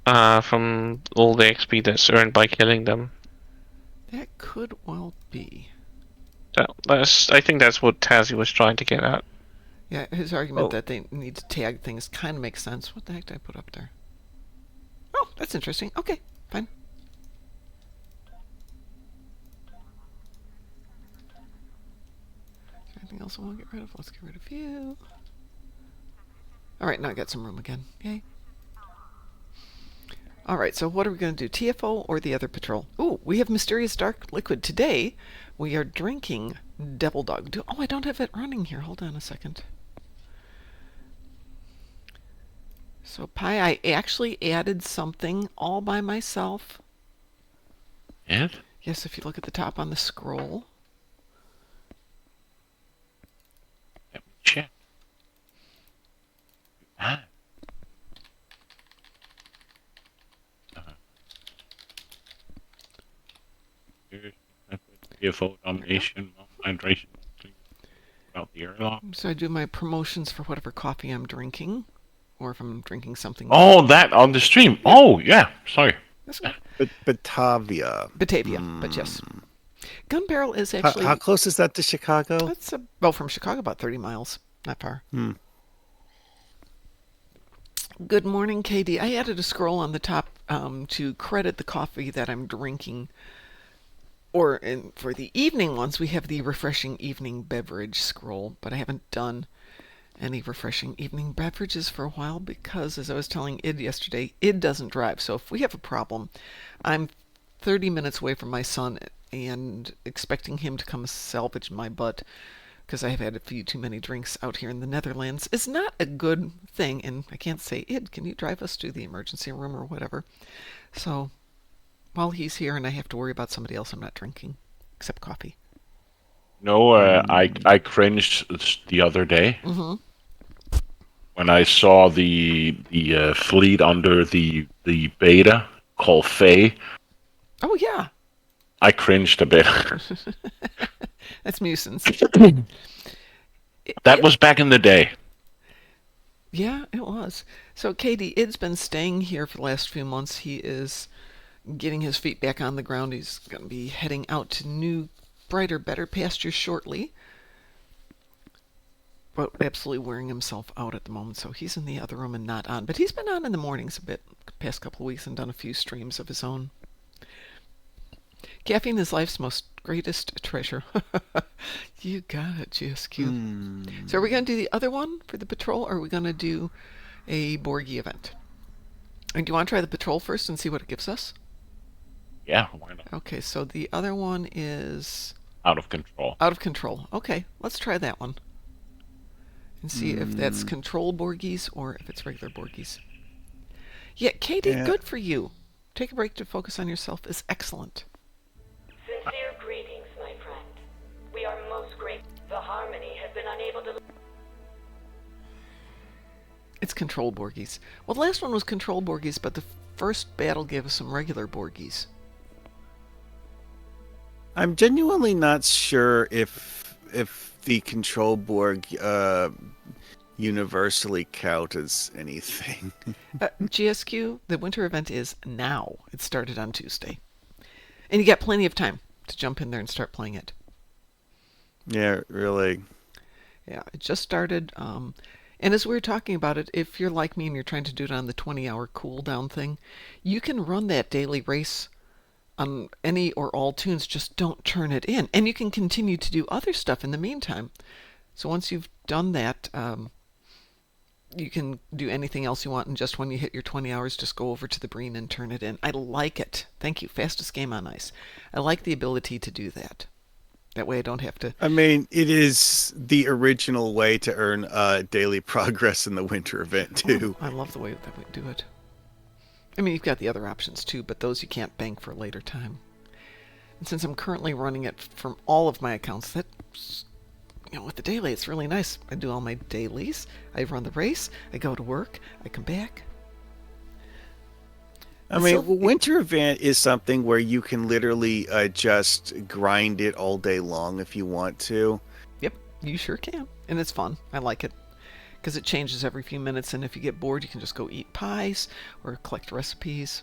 Speaker 3: all the XP that's earned by killing them.
Speaker 1: That could well be.
Speaker 3: I think that's what Tazzy was trying to get at.
Speaker 1: Yeah, his argument
Speaker 3: Oh.
Speaker 1: that they need to tag things kind of makes sense. What the heck did I put up there? Oh, that's interesting. Okay, fine. Is there anything else I want to get rid of? Let's get rid of you. Alright, now I got some room again. Yay. Alright, so what are we going to do? TFO or the other patrol? Ooh, we have Mysterious Dark Liquid. Today, we are drinking Devil Dog. Oh, I don't have it running here. Hold on a second. So, Pi, I actually added something all by myself.
Speaker 2: Yeah?
Speaker 1: Yes, if you look at the top on the scroll.
Speaker 2: Let me check. Ah. Here's CFO domination, hydration, about the airlock.
Speaker 1: So I do my promotions for whatever coffee I'm drinking, or if I'm drinking something.
Speaker 2: Oh, that on the stream. Oh, yeah. Sorry.
Speaker 1: That's good.
Speaker 5: Batavia.
Speaker 1: Batavia, but yes. Gun Barrel is
Speaker 5: How,
Speaker 1: actually...
Speaker 5: how close is that to Chicago?
Speaker 1: That's well, from Chicago, about 30 miles. Not far. Good morning, KD. I added a scroll on the top to credit the coffee that I'm drinking. Or for the evening ones, we have the refreshing evening beverage scroll, but I haven't done any refreshing evening beverages for a while because, as I was telling Id yesterday, Id doesn't drive. So if we have a problem, I'm 30 minutes away from my son and expecting him to come salvage my butt because I have had a few too many drinks out here in the Netherlands is not a good thing. And I can't say, Id, can you drive us to the emergency room or whatever? So while he's here and I have to worry about somebody else, I'm not drinking, except coffee.
Speaker 2: No, I cringed the other day when I saw the fleet under the beta called Faye.
Speaker 1: Oh, yeah.
Speaker 2: I cringed a bit.
Speaker 1: That's Musens.
Speaker 2: That was back in the day.
Speaker 1: Yeah, it was. So, Katie, Id's been staying here for the last few months. He is getting his feet back on the ground. He's going to be heading out to new, brighter, better pastures shortly. But absolutely wearing himself out at the moment. So he's in the other room and not on. But he's been on in the mornings a bit the past couple of weeks and done a few streams of his own. Caffeine is life's most greatest treasure. You got it, GSQ. So are we going to do the other one for the patrol, or are we going to do a Borgie event? And do you want to try the patrol first and see what it gives us?
Speaker 2: Yeah, why not?
Speaker 1: Okay, so the other one is...
Speaker 2: Out of control.
Speaker 1: Out of control. Okay, let's try that one. And see if that's control Borgies or if it's regular Borgies. Yeah, Katie, good for you. Take a break to focus on yourself is excellent.
Speaker 4: Sincere greetings, my friend.
Speaker 1: It's control Borgies. Well, the last one was control Borgies, but the first battle gave us some regular Borgies.
Speaker 5: I'm genuinely not sure if the control Borg universally count as anything.
Speaker 1: GSQ, the winter event is now. It started on Tuesday. And you got plenty of time to jump in there and start playing it.
Speaker 5: Yeah, really.
Speaker 1: Yeah, it just started. And as we were talking about it, if you're like me and you're trying to do it on the 20-hour cooldown thing, you can run that daily race on any or all tunes, just don't turn it in. And you can continue to do other stuff in the meantime. So once you've done that, you can do anything else you want, and just when you hit your 20 hours, just go over to the Breen and turn it in. I like it. Thank you. Fastest game on ice. I like the ability to do that. That way I don't have to...
Speaker 5: I mean, it is the original way to earn daily progress in the winter event, too.
Speaker 1: Oh, I love the way that we do it. I mean, you've got the other options, too, but those you can't bank for a later time. And since I'm currently running it from all of my accounts, that's... with the daily, it's really nice. I do all my dailies. I run the race. I go to work. I come back.
Speaker 5: I mean, winter event is something where you can literally just grind it all day long if you want to.
Speaker 1: Yep, you sure can. And it's fun. I like it. Because it changes every few minutes, and if you get bored, you can just go eat pies or collect recipes.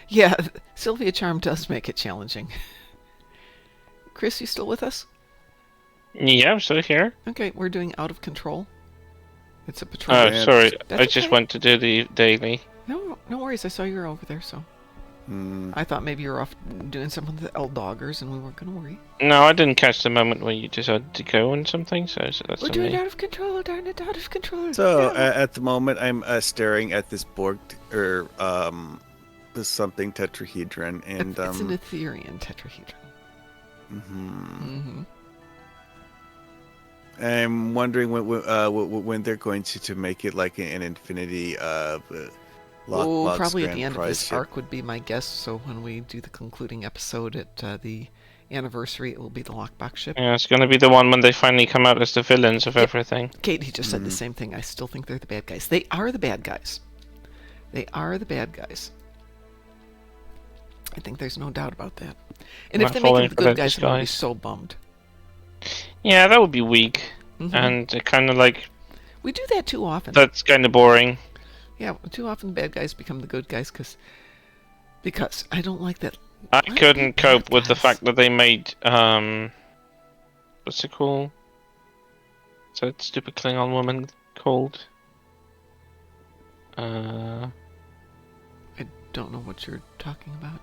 Speaker 1: Yeah, Sylvia Charm does make it challenging. Chris, you still with us?
Speaker 3: Yeah, I'm still here.
Speaker 1: Okay, we're doing Out of Control. It's a patrol.
Speaker 3: Oh, sorry.
Speaker 1: That's
Speaker 3: I just
Speaker 1: okay.
Speaker 3: went to do the daily.
Speaker 1: No worries. I saw you were over there, so... I thought maybe you were off doing something with the L-Doggers, and we weren't going to worry.
Speaker 3: No, I didn't catch the moment when you decided to go on something, so that's
Speaker 1: We're
Speaker 3: on
Speaker 1: doing
Speaker 3: me.
Speaker 1: Out of Control, darn it, Out of Control.
Speaker 5: So,
Speaker 1: Yeah.
Speaker 5: at the moment, I'm staring at this Borg, this something tetrahedron, and...
Speaker 1: It's an Etherean tetrahedron.
Speaker 5: I'm wondering when they're going to make it like an infinity
Speaker 1: Probably at
Speaker 5: Grand
Speaker 1: the end of
Speaker 5: Prize
Speaker 1: this
Speaker 5: ship.
Speaker 1: arc would be my guess. So when we do the concluding episode at the anniversary, it will be the lockbox ship.
Speaker 3: Yeah, it's gonna be the one when they finally come out as the villains of everything.
Speaker 1: Katie just said the same thing. I still think they're the bad guys. They are the bad guys. They are the bad guys. I think there's no doubt about that. And if
Speaker 3: Not
Speaker 1: they make
Speaker 3: falling
Speaker 1: them the
Speaker 3: for
Speaker 1: good
Speaker 3: that
Speaker 1: guys, I'm going to be
Speaker 3: disguise.
Speaker 1: so bummed.
Speaker 3: Yeah, that would be weak,
Speaker 1: Mhm.
Speaker 3: and it kind of like
Speaker 1: We do that too often.
Speaker 3: that's kind of boring.
Speaker 1: Yeah, too often the bad guys become the good guys because I don't like that.
Speaker 3: I
Speaker 1: Why are
Speaker 3: couldn't
Speaker 1: they
Speaker 3: cope
Speaker 1: bad
Speaker 3: with the
Speaker 1: guys?
Speaker 3: fact that they made what's it called? What's that stupid Klingon woman called?
Speaker 1: I don't know what you're talking about.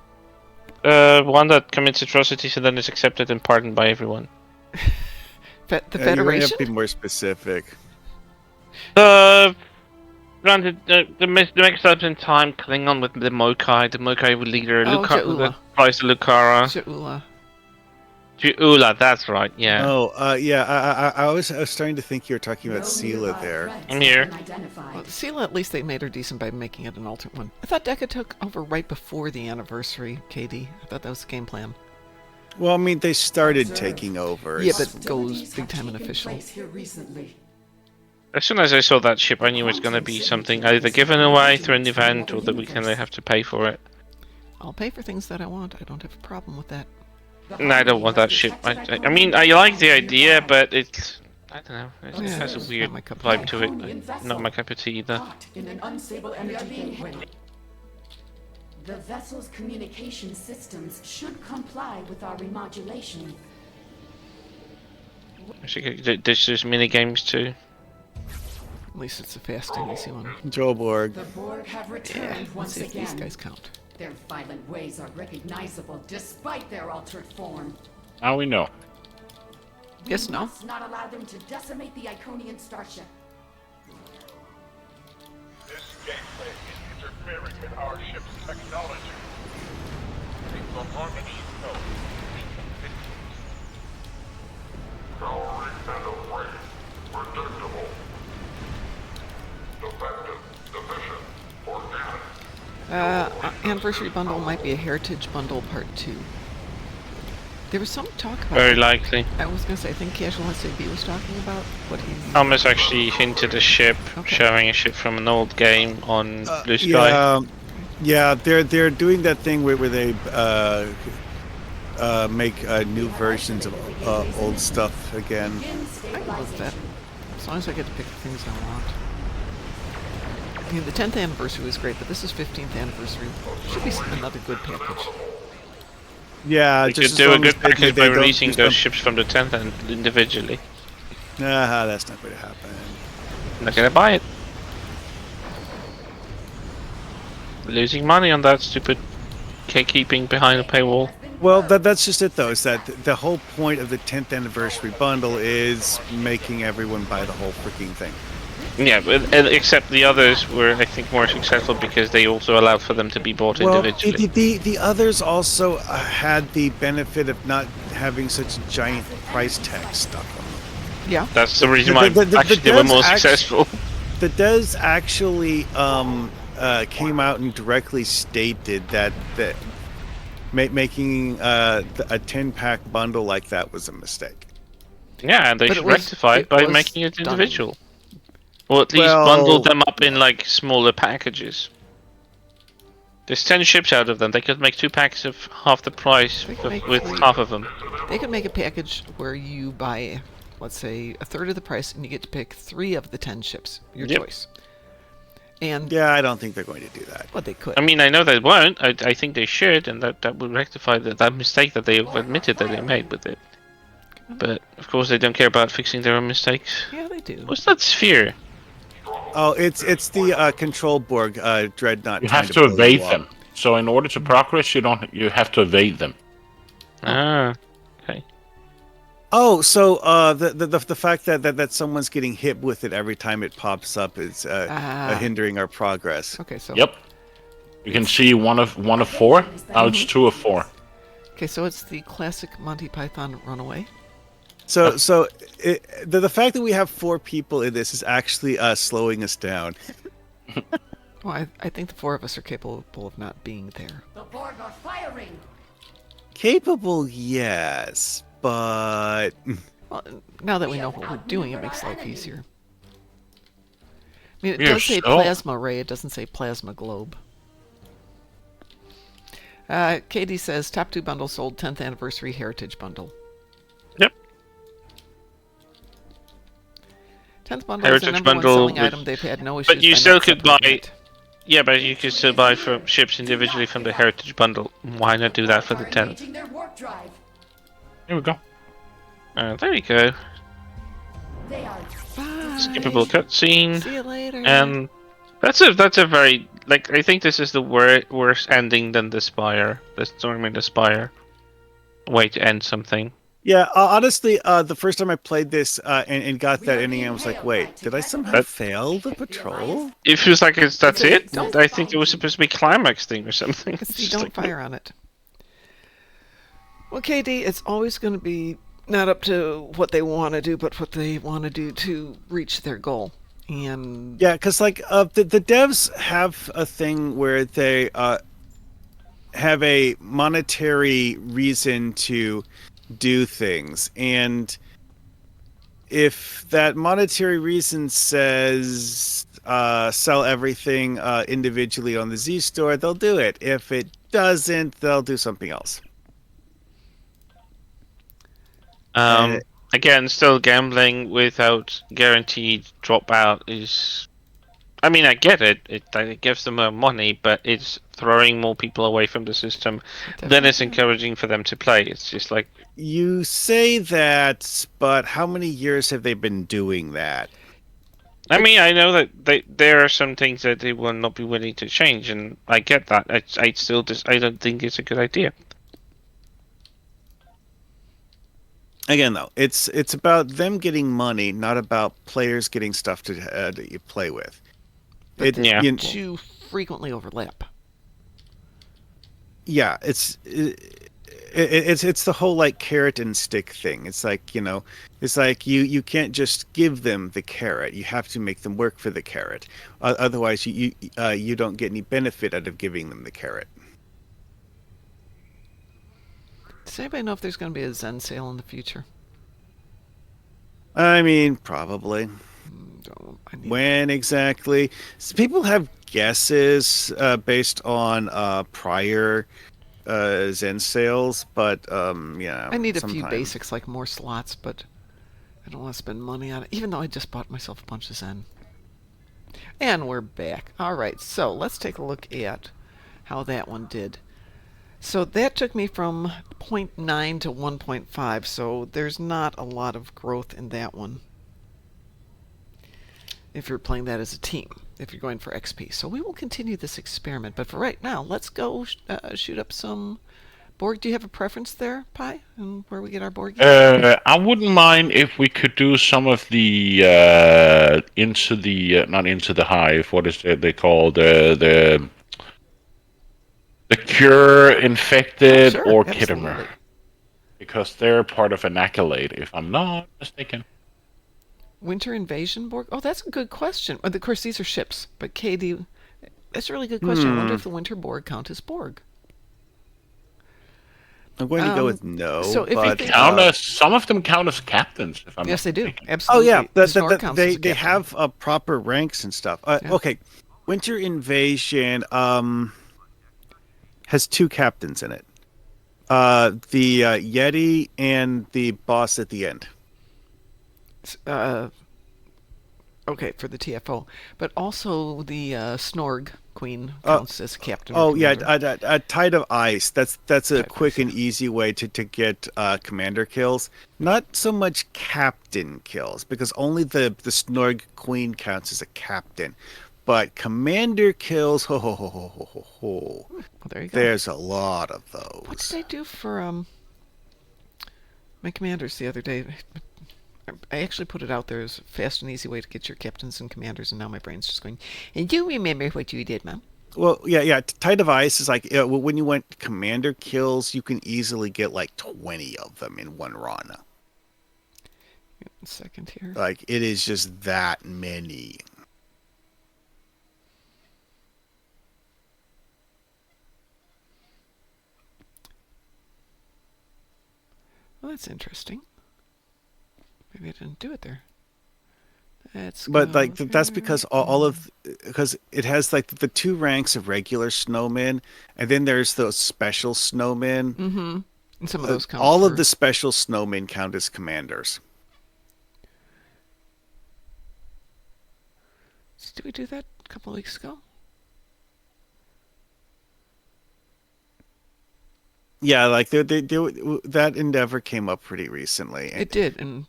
Speaker 3: One that commits atrocities and then is accepted and pardoned by everyone.
Speaker 1: The
Speaker 5: You're gonna have
Speaker 1: Federation?
Speaker 5: to be more specific.
Speaker 3: Granted, the mix-ups in time, Klingon with the Mokai leader,
Speaker 1: Oh,
Speaker 3: Lucara,
Speaker 1: Ja'ula.
Speaker 3: Price Lucara.
Speaker 1: Sha'ula.
Speaker 3: Ja'ula, that's right, yeah.
Speaker 5: Oh, yeah. I was starting to think you were talking about Sela there.
Speaker 3: I'm here.
Speaker 1: Well, Sela, at least they made her decent by making it an alternate one. I thought Decca took over right before the anniversary, KD. I thought that was the game plan.
Speaker 5: Well, I mean, they started taking over.
Speaker 1: Yeah, but goes big time and official.
Speaker 3: As soon as I saw that ship, I knew it was going to be something either given away through an event or that we can have to pay for it.
Speaker 1: I'll pay for things that I want. I don't have a problem with that.
Speaker 3: And I don't want that ship. I mean, I like the idea, but it's... I don't know. It
Speaker 1: Yeah,
Speaker 3: has
Speaker 1: it's
Speaker 3: a weird
Speaker 1: not my cup of
Speaker 3: vibe
Speaker 1: tea.
Speaker 3: to it. Not my cup of tea either.
Speaker 6: In an unstable energy gateway. The vessel's communication systems should comply with our remodulation.
Speaker 3: Actually, there's mini games too.
Speaker 1: At least it's a fast and easy one.
Speaker 5: Joe Borg.
Speaker 6: The Borg have
Speaker 1: Yeah,
Speaker 6: returned
Speaker 1: let's
Speaker 6: once
Speaker 1: see if these
Speaker 6: again.
Speaker 1: guys count.
Speaker 6: Their violent ways are recognizable despite their altered form.
Speaker 2: Now we know.
Speaker 1: Yes, no?
Speaker 6: Must not allow them to decimate the Iconian starship.
Speaker 7: This gateway is interfering with our ship's technology. The harmonies code. Powering and afraid. Predictable. Defective. Deficient. Organic.
Speaker 1: Anniversary bundle might be a Heritage bundle part 2. There was some talk about
Speaker 3: Very
Speaker 1: it.
Speaker 3: likely.
Speaker 1: I was going to say, I think Casual SAB was talking about what he's...
Speaker 3: Thomas actually hinted a ship,
Speaker 1: Okay.
Speaker 3: showing a ship from an old game on Blue Sky.
Speaker 5: Yeah, they're doing that thing where they make new versions of old stuff again.
Speaker 1: I can live with that. As long as I get to pick the things I want. I mean, the 10th anniversary was great, but this is 15th anniversary. Should be another good package.
Speaker 5: Yeah,
Speaker 3: We
Speaker 5: just
Speaker 3: could
Speaker 5: as
Speaker 3: do a
Speaker 5: long as
Speaker 3: good package by
Speaker 5: they don't
Speaker 3: releasing
Speaker 5: do
Speaker 3: those
Speaker 5: some-
Speaker 3: ships from the 10th and individually.
Speaker 5: Nah, that's not going to happen.
Speaker 3: Not gonna buy it. Losing money on that stupid keeping behind a paywall.
Speaker 5: Well, that's just it, though. Is that the whole point of the 10th anniversary bundle is making everyone buy the whole freaking thing.
Speaker 3: Yeah, but, except the others were, I think, more successful because they also allowed for them to be bought individually.
Speaker 5: The others also had the benefit of not having such a giant price tag stuck on them.
Speaker 1: Yeah.
Speaker 3: That's the reason why actually they were more successful.
Speaker 5: The devs actually came out and directly stated that making a 10-pack bundle like that was a mistake.
Speaker 3: Yeah, and they
Speaker 1: But
Speaker 3: should
Speaker 1: it was-
Speaker 3: rectify it
Speaker 1: it
Speaker 3: by
Speaker 1: was
Speaker 3: making it
Speaker 1: done.
Speaker 3: individual. Or at least
Speaker 5: Well-
Speaker 3: bundle them up in like smaller packages. There's 10 ships out of them. They could make 2 packs of half the price
Speaker 1: They could make
Speaker 3: with
Speaker 1: 3.
Speaker 3: half of them.
Speaker 1: They could make a package where you buy, let's say, a third of the price, and you get to pick 3 of the 10 ships, your
Speaker 3: Yep.
Speaker 1: choice. And
Speaker 5: Yeah, I don't think they're going to do that.
Speaker 1: well, they could.
Speaker 3: I mean, I know they won't. I think they should, and that would rectify that mistake that they've admitted that they made with it. But of course, they don't care about fixing their own mistakes.
Speaker 1: Yeah, they do.
Speaker 3: What's that sphere?
Speaker 5: Oh, it's the control Borg dreadnought.
Speaker 2: You
Speaker 5: trying
Speaker 2: have to
Speaker 5: blow
Speaker 2: evade
Speaker 5: up.
Speaker 2: them. So in order to progress, you have to evade them.
Speaker 3: Ah, okay.
Speaker 5: Oh, so the fact that someone's getting hit with it every time it pops up is hindering our progress.
Speaker 1: Okay, so
Speaker 2: Yep. You can see one of 4. Now it's 2 of 4.
Speaker 1: okay, so it's the classic Monty Python runaway.
Speaker 5: So the fact that we have 4 people in this is actually slowing us down.
Speaker 1: Well, I think the 4 of us are capable of not being there.
Speaker 6: The Borg are firing.
Speaker 5: Capable, yes, but
Speaker 1: Well, now that we know what we're doing, it makes life easier. I mean, it
Speaker 2: We are
Speaker 1: does say
Speaker 2: so-
Speaker 1: plasma ray, it doesn't say plasma globe. Katie says, top 2 bundle sold 10th anniversary heritage bundle.
Speaker 3: Yep.
Speaker 1: 10th bundle is the
Speaker 3: Heritage
Speaker 1: number one
Speaker 3: bundle
Speaker 1: selling
Speaker 3: with-
Speaker 1: item. They've had no issues.
Speaker 3: But you
Speaker 1: by
Speaker 3: still
Speaker 1: not
Speaker 3: could
Speaker 1: separating
Speaker 3: buy.
Speaker 1: it.
Speaker 3: Yeah, but you could still buy from ships individually from the Heritage Bundle. Why not do that for the 10th?
Speaker 6: Engaging their warp drive.
Speaker 2: Here we go.
Speaker 3: There you go.
Speaker 6: They are
Speaker 1: Bye.
Speaker 3: Skippable cutscene.
Speaker 1: See you later.
Speaker 3: And that's a very like I think this is the worse ending than the Spire, the Storming the Spire way to end something.
Speaker 5: yeah, honestly, the first time I played this and got that ending, I was like, wait, did I somehow
Speaker 3: That-
Speaker 5: fail the patrol?
Speaker 3: It feels like that's it.
Speaker 1: Don't-
Speaker 3: I think it was supposed to be climax thing or something.
Speaker 1: It's
Speaker 3: It's
Speaker 1: the
Speaker 3: just
Speaker 1: don't
Speaker 3: like-
Speaker 1: fire on it. Well, KD, it's always going to be not up to what they want to do, but what they want to do to reach their goal. And
Speaker 5: Yeah, because like the devs have a thing where they have a monetary reason to do things, and if that monetary reason says sell everything individually on the Z store, they'll do it. If it doesn't, they'll do something else.
Speaker 3: Again, still gambling without guaranteed dropout is. I mean, I get it. It gives them more money, but it's throwing more people away from the system than it's encouraging for them to play. It's just like,
Speaker 5: You say that, but how many years have they been doing that?
Speaker 3: I mean, I know that there are some things that they will not be willing to change, and I get that. I still just I don't think it's a good idea.
Speaker 5: Again, though, it's about them getting money, not about players getting stuff to you play with.
Speaker 1: But
Speaker 5: It,
Speaker 3: Yeah.
Speaker 5: you-
Speaker 1: too frequently overlap.
Speaker 5: yeah, it's the whole like carrot and stick thing. It's like, it's like you can't just give them the carrot. You have to make them work for the carrot. Otherwise, you don't get any benefit out of giving them the carrot.
Speaker 1: Does anybody know if there's going to be a Zen sale in the future?
Speaker 5: I mean, probably.
Speaker 1: I need
Speaker 5: When exactly? People have guesses based on prior Zen sales, but yeah,
Speaker 1: I need a few
Speaker 5: sometime.
Speaker 1: basics like more slots, but I don't want to spend money on it, even though I just bought myself a bunch of Zen. And we're back. All right, so let's take a look at how that one did. So that took me from 0.9 to 1.5, so there's not a lot of growth in that one if you're playing that as a team, if you're going for XP. So we will continue this experiment, but for right now, let's go shoot up some Borg. Do you have a preference there, Pi, and where we get our Borg?
Speaker 2: I wouldn't mind if we could do some of the into the not into the hive. What is it they call the cure infected
Speaker 1: Sure,
Speaker 2: or
Speaker 1: absolutely.
Speaker 2: Kittimer, because they're part of an accolade, if I'm not mistaken.
Speaker 1: Winter invasion Borg? Oh, that's a good question. Of course, these are ships, but KD, that's a really good question. I wonder if the Winter Borg count as Borg.
Speaker 5: I'm going to go with no.
Speaker 1: so if you
Speaker 5: but
Speaker 1: think-
Speaker 2: Count as some of them count as captains, if I'm
Speaker 1: Yes, they
Speaker 2: not
Speaker 1: do.
Speaker 2: mistaken.
Speaker 5: oh
Speaker 1: Absolutely.
Speaker 5: yeah,
Speaker 1: The Snore counts as
Speaker 5: they
Speaker 1: a captain.
Speaker 5: have proper ranks and stuff.
Speaker 1: Yeah.
Speaker 5: Okay, Winter Invasion has two captains in it. The Yeti and the boss at the end.
Speaker 1: Okay, for the TFO, but also the Snorg Queen counts as a captain. or
Speaker 5: Oh yeah,
Speaker 1: commander.
Speaker 5: a Tide of Ice. That's a
Speaker 1: Tide of
Speaker 5: quick
Speaker 1: Ice,
Speaker 5: and easy way to get commander kills. Not so much captain kills because only the Snorg Queen counts as a captain, but commander kills. Ho ho ho ho ho ho ho.
Speaker 1: Well, there you go.
Speaker 5: There's a lot of
Speaker 1: What
Speaker 5: those.
Speaker 1: did I do for my commanders the other day? I actually put it out there as a fast and easy way to get your captains and commanders, and now my brain's just going, and you remember what you did, Mom?
Speaker 5: Well, yeah. Tide of Ice is like when you want commander kills, you can easily get like 20 of them in one run.
Speaker 1: 1 second here.
Speaker 5: Like it is just that many.
Speaker 1: Well, that's interesting. Maybe I didn't do it there.
Speaker 5: But like that's because all of because it has like the two ranks of regular snowmen, and then there's those special snowmen.
Speaker 1: Mm-hmm. And some of those count.
Speaker 5: All
Speaker 1: for...
Speaker 5: of the special snowmen count as commanders.
Speaker 1: Did we do that a couple of weeks ago?
Speaker 5: Yeah, like that endeavor came up pretty recently.
Speaker 1: It did, and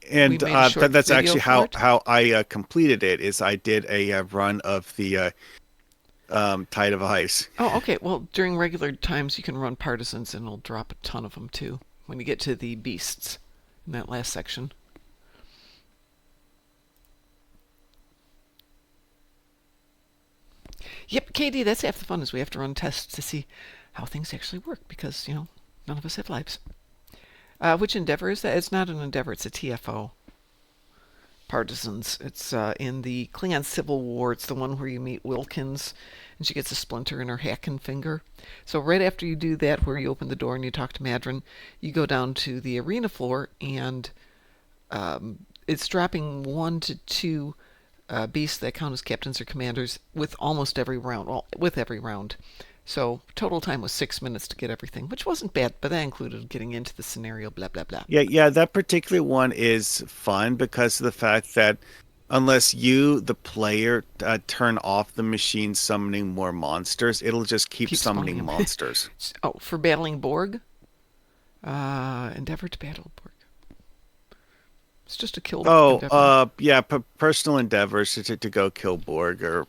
Speaker 5: And
Speaker 1: we made a short
Speaker 5: that's
Speaker 1: video
Speaker 5: actually
Speaker 1: for it.
Speaker 5: how I completed it. Is I did a run of the Tide of Ice.
Speaker 1: Oh, okay. Well, during regular times, you can run partisans, and it'll drop a ton of them too when you get to the beasts in that last section. Yep, KD, that's half the fun is we have to run tests to see how things actually work because, none of us have lives. Which endeavor is that? It's not an endeavor, it's a TFO. Partisans. It's in the Klingon Civil War. It's the one where you meet Wilkins and she gets a splinter in her hacking finger. So right after you do that, where you open the door and you talk to Madron, you go down to the arena floor and it's dropping 1 to 2 beasts that count as captains or commanders with almost every round. Well, with every round. So total time was 6 minutes to get everything, which wasn't bad, but that included getting into the scenario, blah, blah, blah.
Speaker 5: Yeah, that particular one is fun because of the fact that unless you, the player, turn off the machine summoning more monsters, it'll just keep
Speaker 1: Keep spawning
Speaker 5: summoning
Speaker 1: them.
Speaker 5: monsters.
Speaker 1: Oh, for battling Borg? Endeavor to battle Borg. It's just a kill endeavor.
Speaker 5: Yeah, personal endeavors to go kill Borg are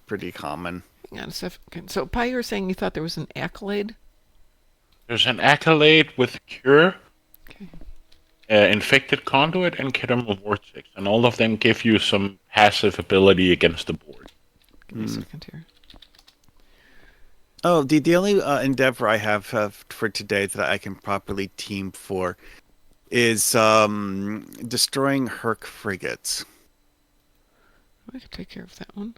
Speaker 5: pretty common.
Speaker 1: Hang on a second. So, Pi, you were saying you thought there was an accolade?
Speaker 2: There's an accolade with cure,
Speaker 1: Okay.
Speaker 2: infected conduit, and Kittimer vortex, and all of them give you some passive ability against the board.
Speaker 1: Give me a second here.
Speaker 5: Oh, the only endeavor I have for today that I can properly team for is destroying Herc frigates.
Speaker 1: We can take care of that one.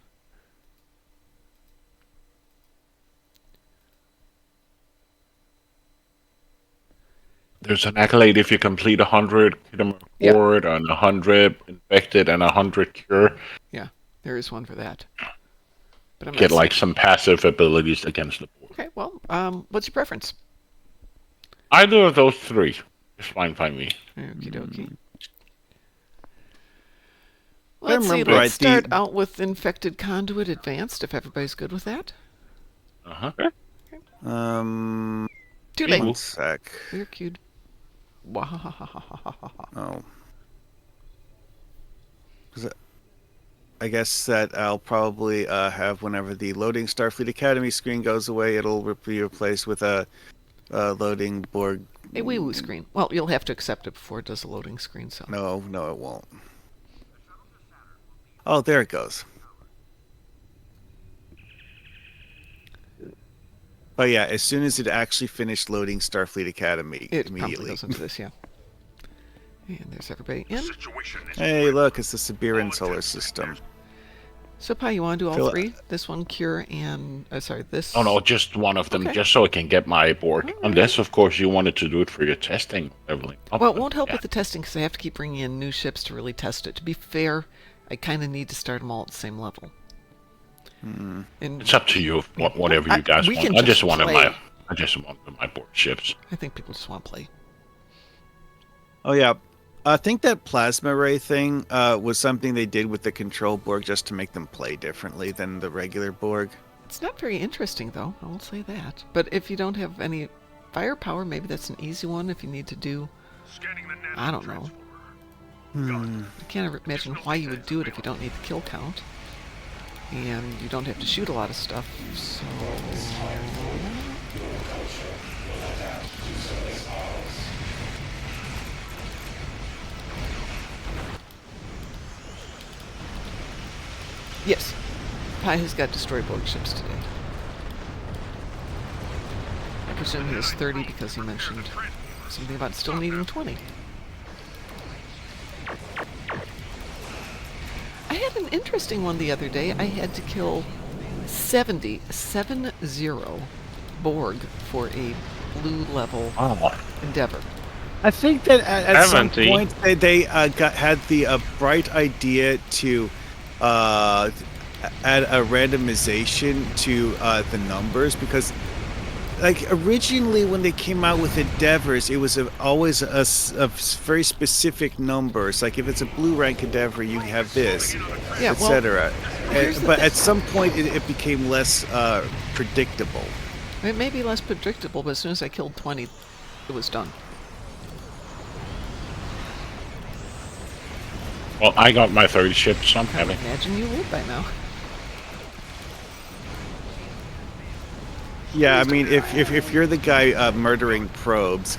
Speaker 2: There's an accolade if you complete 100 Kidama
Speaker 1: Yeah.
Speaker 2: Board and 100 infected and 100 cure.
Speaker 1: Yeah, there is one for that. But I'm
Speaker 2: Get
Speaker 1: not
Speaker 2: like some passive abilities against the board.
Speaker 1: Okay, well, what's your preference?
Speaker 2: Either of those three is fine by me.
Speaker 1: Okie dokie.
Speaker 5: I
Speaker 1: Let's see,
Speaker 5: remember
Speaker 1: let's
Speaker 5: right,
Speaker 1: start
Speaker 5: the-
Speaker 1: out with Infected Conduit Advanced, if everybody's good with that.
Speaker 2: Uh-huh.
Speaker 1: Too late.
Speaker 5: One sec.
Speaker 1: We're queued. Wahahahahaha.
Speaker 5: Oh. 'Cause I guess that I'll probably have whenever the loading Starfleet Academy screen goes away, it'll be replaced with a loading Borg.
Speaker 1: A wee-woo screen. Well, you'll have to accept it before it does a loading screen, so.
Speaker 5: No, it won't. Oh, there it goes. But yeah, as soon as it actually finished loading Starfleet Academy,
Speaker 1: It promptly
Speaker 5: immediately.
Speaker 1: goes into this, yeah. And there's everybody in.
Speaker 7: Situation is
Speaker 5: Hey, look, it's the Siberian solar system.
Speaker 1: So, Pi, you want to do all
Speaker 5: Phil-
Speaker 1: three? This one, Cure, and... sorry, this...
Speaker 2: Oh no, just one of them,
Speaker 1: Okay.
Speaker 2: just so I can get my board. Unless, of course, you wanted to do it for your testing, Evelyn.
Speaker 1: Well, it won't help
Speaker 2: Yeah.
Speaker 1: with the testing because I have to keep bringing in new ships to really test it. To be fair, I kind of need to start them all at the same level. And
Speaker 2: It's up to you, whatever you guys
Speaker 1: we
Speaker 2: want.
Speaker 1: can
Speaker 2: I just
Speaker 1: just
Speaker 2: wanted
Speaker 1: play.
Speaker 2: my board ships.
Speaker 1: I think people just want to play.
Speaker 5: Oh yeah, I think that plasma ray thing was something they did with the control Borg just to make them play differently than the regular Borg.
Speaker 1: It's not very interesting, though. I will say that. But if you don't have any firepower, maybe that's an easy one if you need to do...
Speaker 7: scanning the net
Speaker 1: I don't know. I can't imagine why you would do it if you don't need the kill count. And you don't have to shoot a lot of stuff, so... Yes, Pi has got destroyed Borg ships today. I presume he has 30 because he mentioned something about still needing 20. I had an interesting one the other day. I had to kill 70 Borg for a blue level
Speaker 2: Oh,
Speaker 1: endeavor.
Speaker 5: I think that at some
Speaker 3: 70.
Speaker 5: point they had the bright idea to add a randomization to the numbers because, like, originally when they came out with endeavors, it was always a very specific numbers. Like if it's a blue rank endeavor, you have this,
Speaker 1: Yeah, well,
Speaker 5: etc.
Speaker 1: here's the
Speaker 5: But
Speaker 1: thing.
Speaker 5: at some point, it became less predictable.
Speaker 1: It may be less predictable, but as soon as I killed 20, it was done.
Speaker 2: well, I got my 30 ships, so I'm
Speaker 1: I
Speaker 2: happy.
Speaker 1: imagine you would by now.
Speaker 5: Yeah, I mean, if you're the guy murdering probes,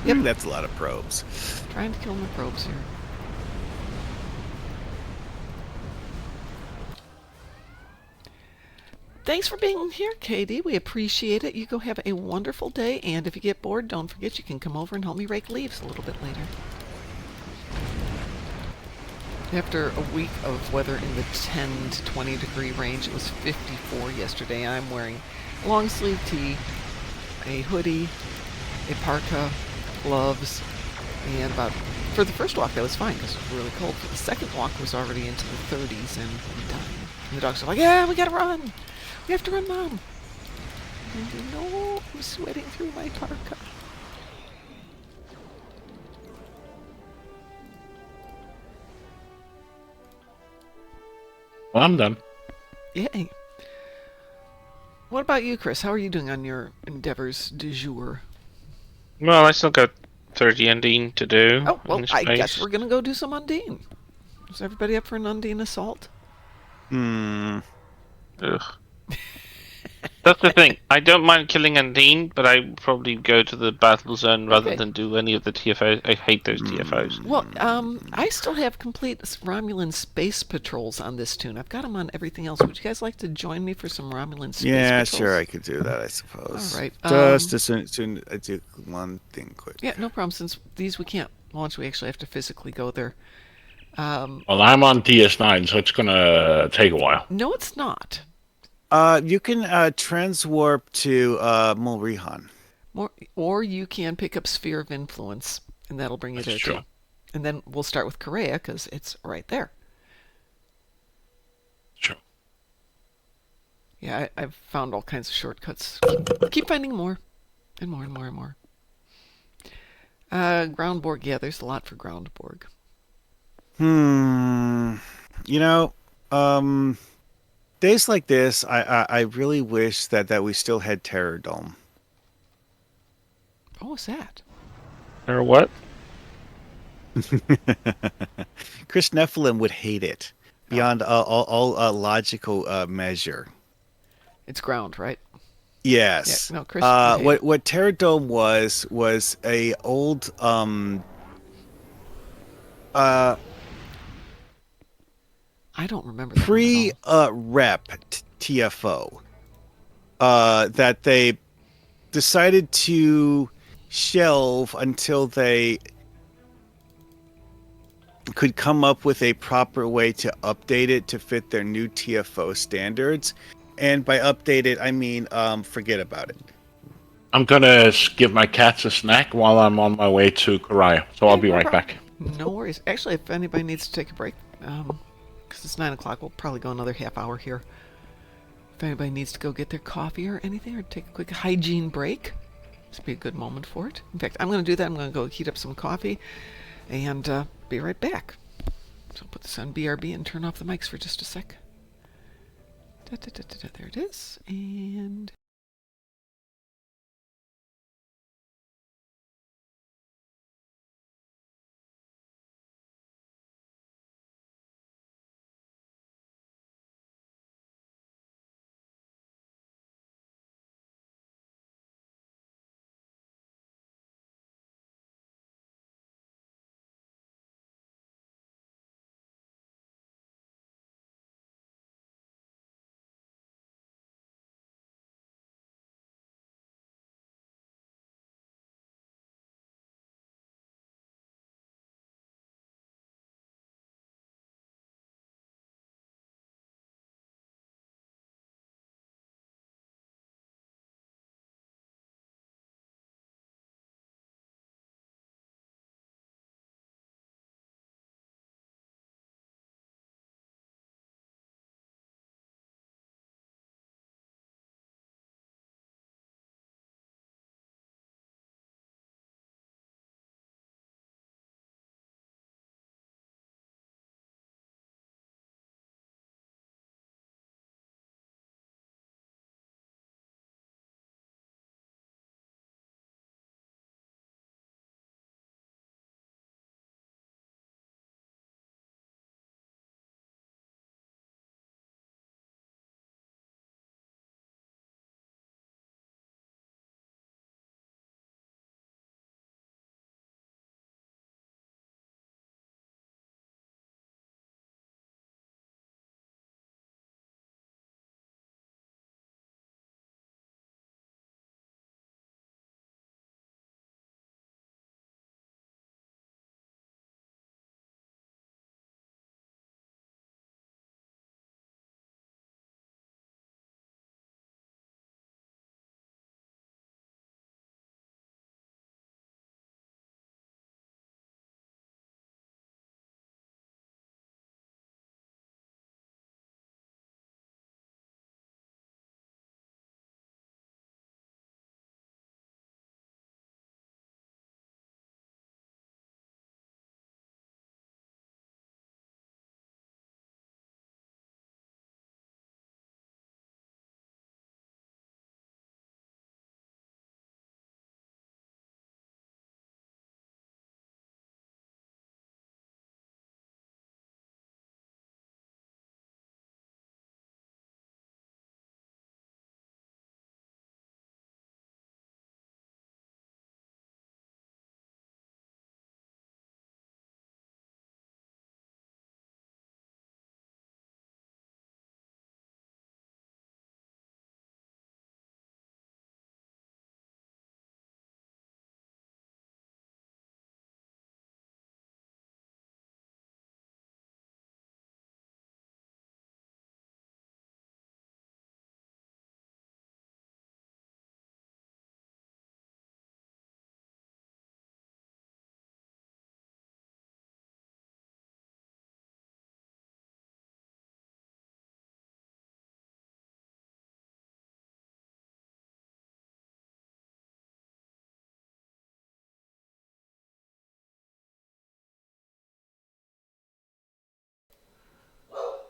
Speaker 1: Yep.
Speaker 5: that's a lot of probes.
Speaker 1: Trying to kill my probes here. Thanks for being here, Katie. We appreciate it. You go have a wonderful day, and if you get bored, don't forget you can come over and help me rake leaves a little bit later. After a week of weather in the 10 to 20 degree range, it was 54 yesterday. I'm wearing a long sleeve tee, a hoodie, a parka, gloves, and for the first walk that was fine because it was really cold. For the second walk was already into the 30s and I'm dying. And the dogs are like, yeah, we gotta run. We have to run, Mom. And you know, I'm sweating through my parka.
Speaker 2: Well, I'm done.
Speaker 1: Yay. What about you, Chris? How are you doing on your endeavors du jour?
Speaker 3: Well, I still got 30 Undine to do.
Speaker 1: Oh, well,
Speaker 3: in
Speaker 1: I guess
Speaker 3: space.
Speaker 1: we're gonna go do some Undine. Is everybody up for an Undine assault?
Speaker 5: Hmm.
Speaker 3: Ugh. That's the thing. I don't mind killing Undine, but I probably go to the battle zone rather
Speaker 1: Okay.
Speaker 3: than do any of the TFOs. I hate those TFOs.
Speaker 1: Well, I still have complete Romulan space patrols on this tune. I've got them on everything else. Would you guys like to join me for some Romulan space
Speaker 5: Yeah,
Speaker 1: patrols?
Speaker 5: sure, I could do that, I suppose.
Speaker 1: All right,
Speaker 5: Just as soon I do one thing quick.
Speaker 1: Yeah, no problem. Since these we can't launch, we actually have to physically go there.
Speaker 2: Well, I'm on DS9, so it's gonna take a while.
Speaker 1: No, it's not.
Speaker 5: You can transwarp to Mulrihan.
Speaker 1: Or you can pick up Sphere of Influence, and that'll bring you
Speaker 2: That's
Speaker 1: there
Speaker 2: true.
Speaker 1: too. And then we'll start with Korea because it's right there.
Speaker 2: Sure.
Speaker 1: Yeah, I've found all kinds of shortcuts. Keep finding more, and more, and more, and more. Groundborg, yeah, there's a lot for Groundborg.
Speaker 5: You know, days like this, I really wish that we still had Terror Dome.
Speaker 1: What was that?
Speaker 3: Or what?
Speaker 5: Chris Nephilim would hate it beyond all logical measure.
Speaker 1: It's ground, right? Yeah,
Speaker 5: Yes.
Speaker 1: no, Chris would hate it.
Speaker 5: What Terror Dome was a old uh
Speaker 1: I don't remember that one
Speaker 5: pre
Speaker 1: at all.
Speaker 5: rep TFO that they decided to shelve until they could come up with a proper way to update it to fit their new TFO standards. And by update it, I mean forget about it.
Speaker 2: I'm gonna give my cats a snack while I'm on my way to Korea, so I'll
Speaker 1: Yeah,
Speaker 2: be
Speaker 1: no
Speaker 2: right
Speaker 1: problem.
Speaker 2: back.
Speaker 1: No worries. Actually, if anybody needs to take a break, because it's 9 o'clock, we'll probably go another half hour here. If anybody needs to go get their coffee or anything, or take a quick hygiene break, this would be a good moment for it. In fact, I'm going to do that. I'm going to go heat up some coffee and be right back. So I'll put this on BRB and turn off the mics for just a sec. There it is. And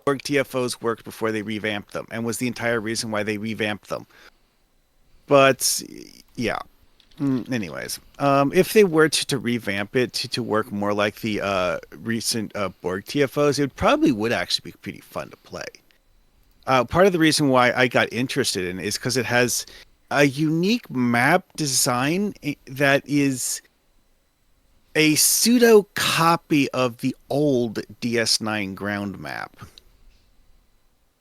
Speaker 5: Borg TFOs worked before they revamped them, and was the entire reason why they revamped them. But yeah. Anyways, if they were to revamp it to work more like the recent Borg TFOs, it probably would actually be pretty fun to play. Part of the reason why I got interested in it is because it has a unique map design that is a pseudo copy of the old DS9 ground map.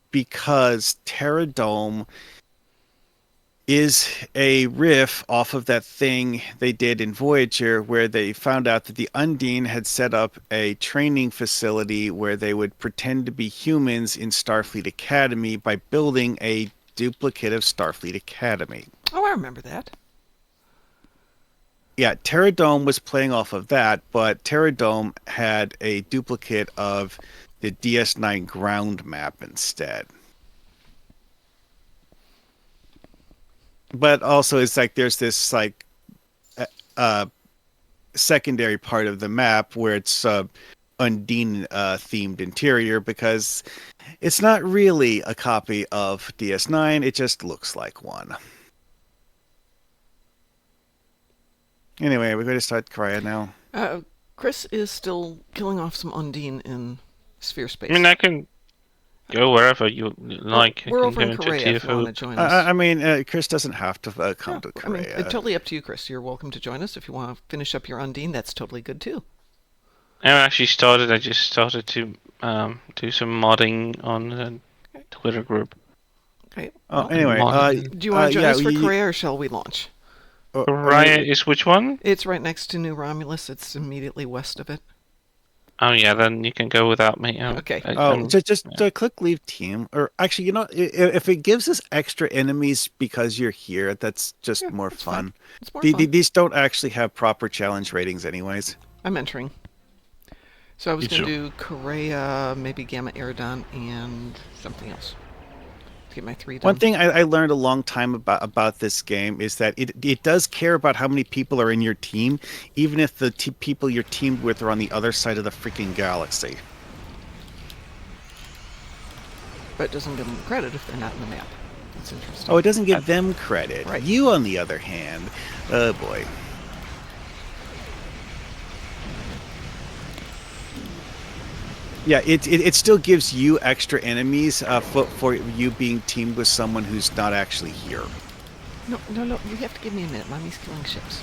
Speaker 5: Because Terra Dome is a riff off of that thing they did in Voyager where they found out that the Undine had set up a training facility where they would pretend to be humans in Starfleet Academy by building a duplicate of Starfleet Academy.
Speaker 1: Oh, I remember that.
Speaker 5: Yeah, Terra Dome was playing off of that, but Terra Dome had a duplicate of the DS9 ground map instead. But also, it's like there's this like secondary part of the map where it's Undine themed interior, because it's not really a copy of DS9. It just looks like one. Anyway, we're going to start Korea now.
Speaker 1: Chris is still killing off some Undine in sphere space.
Speaker 3: I mean, I can go wherever you like.
Speaker 1: We're
Speaker 3: I
Speaker 1: over
Speaker 3: can
Speaker 1: in
Speaker 3: go
Speaker 1: Korea if you want to join us.
Speaker 5: I mean, Chris doesn't have to come to
Speaker 1: I mean,
Speaker 5: Korea.
Speaker 1: it's totally up to you, Chris. You're welcome to join us. If you want to finish up your Undine, that's totally good too.
Speaker 3: I actually started. I just started to do some modding on the Twitter group.
Speaker 1: Okay.
Speaker 5: Oh,
Speaker 1: Well,
Speaker 5: anyway,
Speaker 1: do you want to join
Speaker 5: yeah,
Speaker 1: us for Korea, or shall we launch?
Speaker 3: Raya is which one?
Speaker 1: It's right next to New Romulus. It's immediately west of it.
Speaker 3: Oh yeah, then you can go without me.
Speaker 1: Okay.
Speaker 5: Just click leave team, or actually, you know, if it gives us extra enemies because you're here, that's just more
Speaker 1: that's
Speaker 5: fun.
Speaker 1: fine. It's more fun.
Speaker 5: These don't actually have proper challenge ratings, anyways.
Speaker 1: I'm entering. So I was
Speaker 2: Me
Speaker 1: going to
Speaker 2: too.
Speaker 1: do Korea, maybe Gamma Eridon, and something else. To get my 3 done.
Speaker 5: One thing I learned a long time about this game is that it does care about how many people are in your team, even if the people you're teamed with are on the other side of the freaking galaxy.
Speaker 1: But it doesn't give them credit if they're not in the map. That's interesting.
Speaker 5: Oh, it doesn't give them credit.
Speaker 1: Right.
Speaker 5: You, on the other hand, oh boy. Yeah, it still gives you extra enemies for you being teamed with someone who's not actually here.
Speaker 1: No, you have to give me a minute. Mommy's killing ships.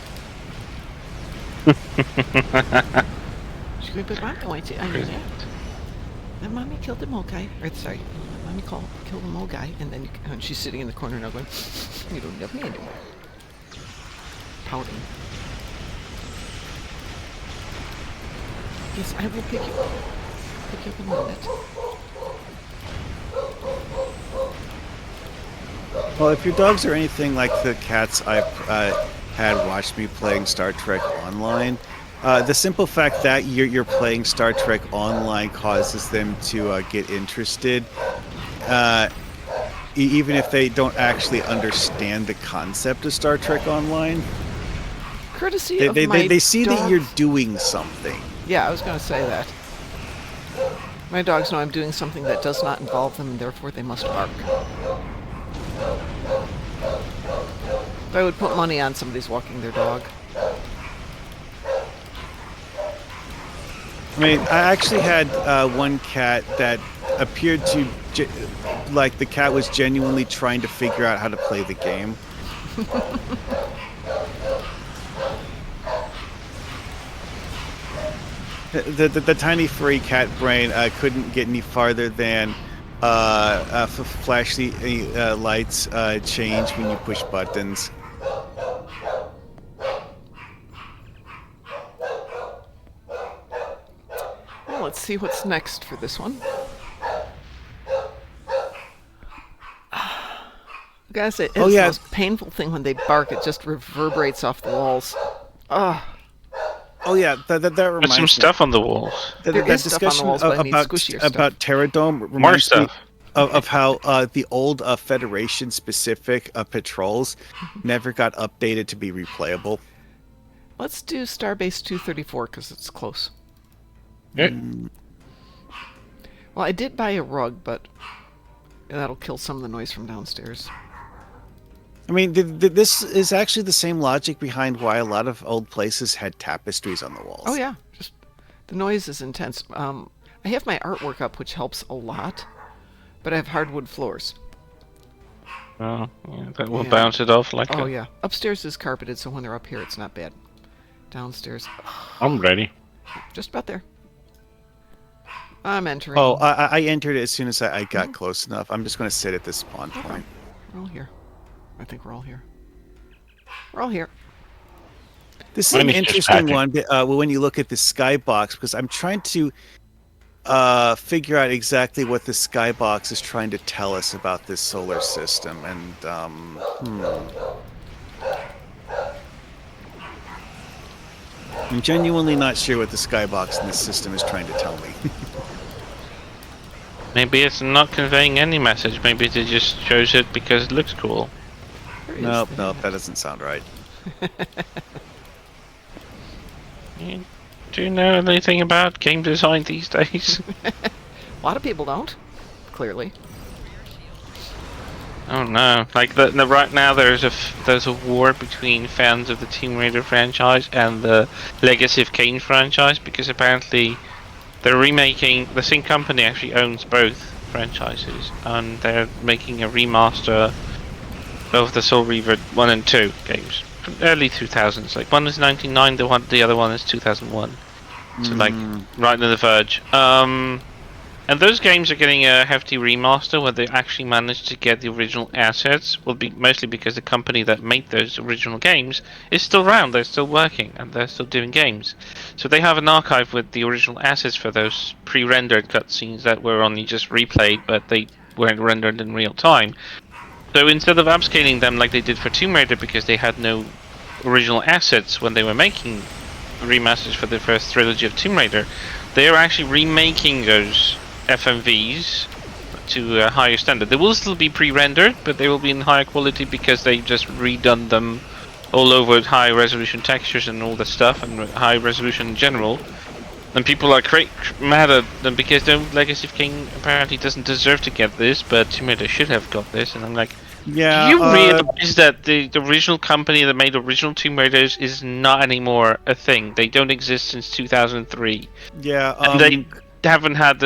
Speaker 1: But I'm going to. I know that. Then Mommy killed the Mogai. Or, sorry, Mommy killed the Mogai, and then and she's sitting in the corner now going, you don't have me anymore. Pouting. Yes, I will pick you up. Pick you up in a minute.
Speaker 5: Well, if your dogs are anything like the cats I've had watch me playing Star Trek Online, the simple fact that you're playing Star Trek Online causes them to get interested, even if they don't actually understand the concept of Star Trek Online.
Speaker 1: Courtesy of my
Speaker 5: They see that
Speaker 1: dog-
Speaker 5: you're doing something.
Speaker 1: Yeah, I was going to say that. My dogs know I'm doing something that does not involve them, and therefore they must bark. I would put money on somebody's walking their dog.
Speaker 5: I mean, I actually had one cat that appeared to, like the cat was genuinely trying to figure out how to play the game. The tiny furry cat brain couldn't get any farther than flashy lights change when you push buttons.
Speaker 1: Well, let's see what's next for this one. I gotta say, it's
Speaker 5: Oh, yeah.
Speaker 1: the most painful thing when they bark. It just reverberates off the walls. Ah,
Speaker 5: Oh yeah, that
Speaker 3: Put
Speaker 5: reminds
Speaker 3: some
Speaker 5: me.
Speaker 3: stuff on the walls.
Speaker 1: There
Speaker 5: That
Speaker 1: is stuff on the
Speaker 5: discussion
Speaker 1: walls, but I need
Speaker 5: about
Speaker 1: squishier stuff.
Speaker 5: about Terradome
Speaker 3: More
Speaker 5: reminds me
Speaker 3: stuff.
Speaker 5: of how the old Federation specific patrols never got updated to be replayable.
Speaker 1: let's do Starbase 234 because it's close.
Speaker 2: Yeah.
Speaker 1: Well, I did buy a rug, but that'll kill some of the noise from downstairs.
Speaker 5: I mean, this is actually the same logic behind why a lot of old places had tapestries on the walls.
Speaker 1: Oh yeah, just the noise is intense. I have my artwork up, which helps a lot, but I have hardwood floors.
Speaker 3: Oh, yeah, that will
Speaker 1: Yeah.
Speaker 3: bounce it off like
Speaker 1: Oh
Speaker 3: a...
Speaker 1: yeah, upstairs is carpeted, so when they're up here, it's not bad. Downstairs,
Speaker 2: I'm ready.
Speaker 1: just about there. I'm entering.
Speaker 5: Oh, I entered it as soon as I got close enough. I'm just going to sit at this spawn point.
Speaker 1: We're all here. I think we're all here. We're all here.
Speaker 5: This is
Speaker 2: Mine
Speaker 5: an
Speaker 2: is just
Speaker 5: interesting
Speaker 2: packing.
Speaker 5: one when you look at the skybox, because I'm trying to figure out exactly what the skybox is trying to tell us about this solar system. And I'm genuinely not sure what the skybox in this system is trying to tell me.
Speaker 3: Maybe it's not conveying any message. Maybe it just shows it because it looks cool.
Speaker 1: Where is
Speaker 5: Nope,
Speaker 1: that?
Speaker 5: that doesn't sound right.
Speaker 3: Do you know anything about game design these days?
Speaker 1: A lot of people don't. Clearly.
Speaker 3: Oh no! Like right now, there's a war between fans of the Tomb Raider franchise and the Legacy of Kain franchise because apparently they're remaking. The same company actually owns both franchises, and they're making a remaster of the Soul Reaver 1 and 2 games from early 2000s. Like one is 99, the other one is 2001. So like right on the verge. And those games are getting a hefty remaster where they actually managed to get the original assets. Will be mostly because the company that made those original games is still around. They're still working and they're still doing games. So they have an archive with the original assets for those pre-rendered cutscenes that were only just replayed, but they weren't rendered in real time. So instead of upscaling them like they did for Tomb Raider because they had no original assets when they were making remasters for the first trilogy of Tomb Raider, they are actually remaking those FMVs to a higher standard. They will still be pre-rendered, but they will be in higher quality because they just redone them all over with high resolution textures and all the stuff, and high resolution in general. And people are mad at them because the Legacy of King apparently doesn't deserve to get this, but Tomb Raider should have got this. And I'm like,
Speaker 5: Yeah.
Speaker 3: do you realize that the original company that made original Tomb Raiders is not anymore a thing? They don't exist since 2003.
Speaker 5: Yeah.
Speaker 3: And they haven't had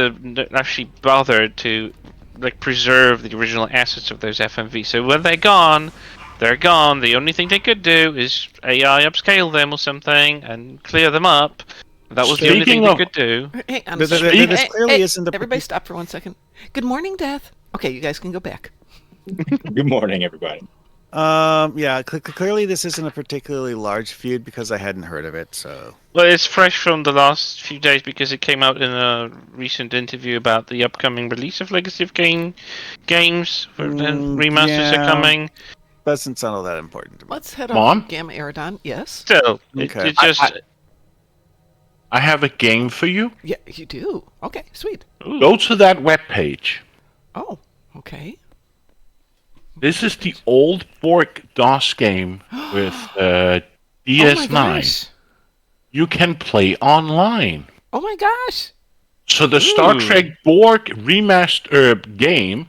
Speaker 3: actually bothered to like preserve the original assets of those FMVs. So when they're gone, they're gone. The only thing they could do is AI upscale them or something and clear them up. That was the only thing they could do.
Speaker 1: Hang on.
Speaker 5: This
Speaker 1: Hey,
Speaker 5: clearly isn't the
Speaker 1: everybody stop for 1 second. Good morning, Death. Okay, you guys can go back.
Speaker 8: Good morning, everybody.
Speaker 5: Yeah, clearly this isn't a particularly large feud because I hadn't heard of it, so...
Speaker 3: Well, it's fresh from the last few days because it came out in a recent interview about the upcoming release of Legacy of Kain games. Where the remasters are coming.
Speaker 5: Doesn't sound all that important to me.
Speaker 1: Let's head
Speaker 2: Mom?
Speaker 1: off Gamma Aerodon. Yes?
Speaker 3: Still,
Speaker 5: Okay.
Speaker 3: it just...
Speaker 2: I have a game for you.
Speaker 1: Yeah, you do. Okay, sweet.
Speaker 3: Ooh.
Speaker 2: Go to that webpage.
Speaker 1: Oh, okay.
Speaker 2: This is the old Borg DOS game with
Speaker 1: Oh my
Speaker 2: DS9.
Speaker 1: gosh.
Speaker 2: You can play online.
Speaker 1: Oh my gosh.
Speaker 2: So the Star
Speaker 3: Ooh.
Speaker 2: Trek Borg remastered game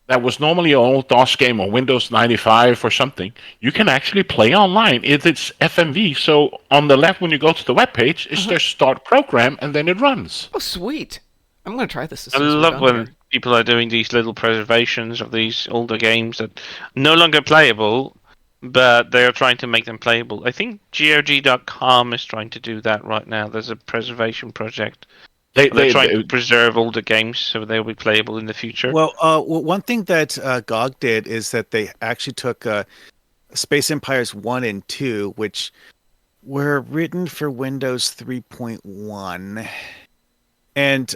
Speaker 2: that was normally an old DOS game on Windows 95 or something, you can actually play online. It's FMV, so on the left when you go to the webpage, it's their start program, and then it runs.
Speaker 1: Oh, sweet. I'm going to try this as
Speaker 3: I
Speaker 1: soon as we're
Speaker 3: love
Speaker 1: done
Speaker 3: when
Speaker 1: here.
Speaker 3: people are doing these little preservations of these older games that no longer playable, but they are trying to make them playable. I think GOG.com is trying to do that right now. There's a preservation project. They're trying to preserve older games so they'll be playable in the future.
Speaker 5: Well, one thing that GOG did is that they actually took Space Empires 1 and 2, which were written for Windows 3.1, and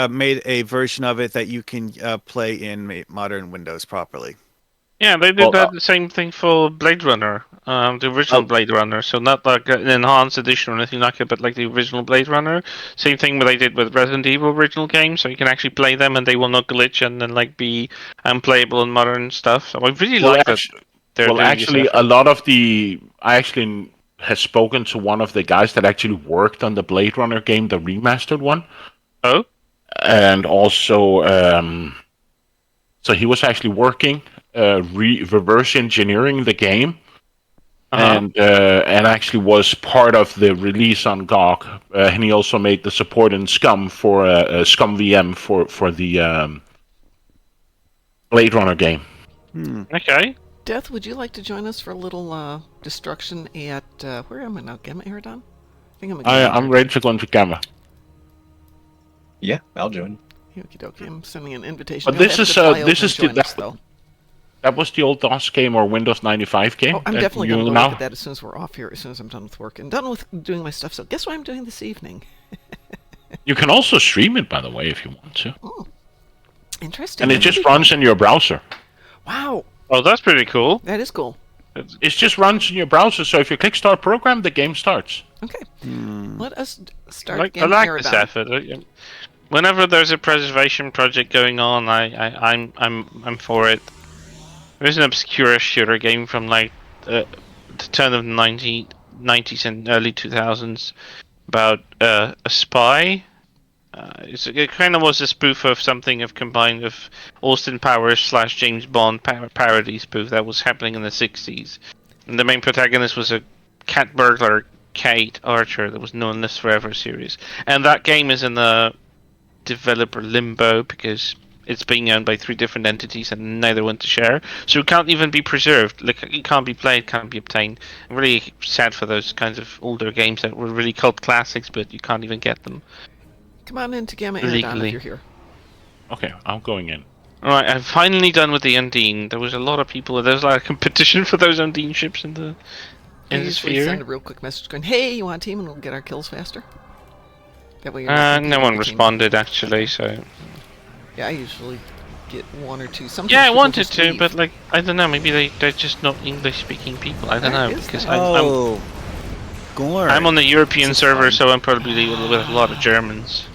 Speaker 5: made a version of it that you can play in modern Windows properly.
Speaker 3: Yeah, they did the same thing for Blade Runner, the original Blade Runner. So not like an enhanced edition or anything like it, but like the original Blade Runner. Same thing what they did with Resident Evil original games, so you can actually play them and they will not glitch and then like be unplayable in modern stuff. So I really like that.
Speaker 2: Well, actually, a lot of I actually had spoken to one of the guys that actually worked on the Blade Runner game, the remastered one.
Speaker 3: Oh?
Speaker 2: and also, so he was actually working, reverse engineering the game, and actually was part of the release on GOG. And he also made the support in Scum for Scum VM for the Blade Runner game.
Speaker 3: Okay.
Speaker 1: Death, would you like to join us for a little destruction at where am I now? Gamma Aerodon? I think I'm at Gamma
Speaker 2: I'm ready to go into Gamma.
Speaker 8: Yeah, I'll join.
Speaker 1: Okie dokie. I'm sending an invitation.
Speaker 2: But
Speaker 1: You'll
Speaker 2: this
Speaker 1: have
Speaker 2: is
Speaker 1: to fly
Speaker 2: this
Speaker 1: over
Speaker 2: is
Speaker 1: and join
Speaker 2: the,
Speaker 1: us, though.
Speaker 2: that was the old DOS game or Windows 95 game.
Speaker 1: Oh, I'm
Speaker 2: that
Speaker 1: definitely
Speaker 2: you
Speaker 1: going to go
Speaker 2: now-
Speaker 1: look at that as soon as we're off here, as soon as I'm done with work and done with doing my stuff. So guess what I'm doing this evening?
Speaker 2: You can also stream it, by the way, if you want to.
Speaker 1: Oh, interesting.
Speaker 2: And it
Speaker 1: That
Speaker 2: just
Speaker 1: would be
Speaker 2: runs in your browser.
Speaker 1: fun. Wow,
Speaker 3: Oh, that's pretty cool.
Speaker 1: that is cool.
Speaker 2: It just runs in your browser, so if you click Start Program, the game starts.
Speaker 1: Okay, let us start
Speaker 3: I
Speaker 1: Gamma
Speaker 3: like this
Speaker 1: Aerodon.
Speaker 3: effort. Whenever there's a preservation project going on, I'm for it. There's an obscure shooter game from like the turn of the 1990s and early 2000s about a spy. It kind of was a spoof of something of combined of Austin Powers / James Bond parody spoof that was happening in the 60s. And the main protagonist was a cat burglar, Kate Archer, that was known in this Forever series. And that game is in the developer limbo because it's being owned by 3 different entities and neither want to share. So it can't even be preserved. Like, it can't be played, can't be obtained. I'm really sad for those kinds of older games that were really cult classics, but you can't even get them.
Speaker 1: Come on into Gamma Aerodon
Speaker 3: Legally.
Speaker 1: if you're here.
Speaker 2: Okay, I'm going in.
Speaker 3: Alright, I'm finally done with the Undine. There was a lot of people. There's like a competition for those Undine ships in the
Speaker 1: I usually
Speaker 3: sphere.
Speaker 1: send a real quick message going, "Hey, you want a team, and we'll get our kills faster." That way you're
Speaker 3: No
Speaker 1: not competing
Speaker 3: one
Speaker 1: with the team.
Speaker 3: responded actually. So
Speaker 1: Yeah, I usually get 1 or 2. Sometimes
Speaker 3: yeah, I
Speaker 1: people
Speaker 3: wanted
Speaker 1: just
Speaker 3: to,
Speaker 1: leave.
Speaker 3: but like I don't know. Maybe they're just not English-speaking people. I don't
Speaker 1: That
Speaker 3: know
Speaker 1: is
Speaker 3: because
Speaker 1: that.
Speaker 5: Oh, Gorn.
Speaker 3: I'm on the European
Speaker 5: This is
Speaker 3: server,
Speaker 5: fun.
Speaker 3: so I'm probably with a lot of Germans.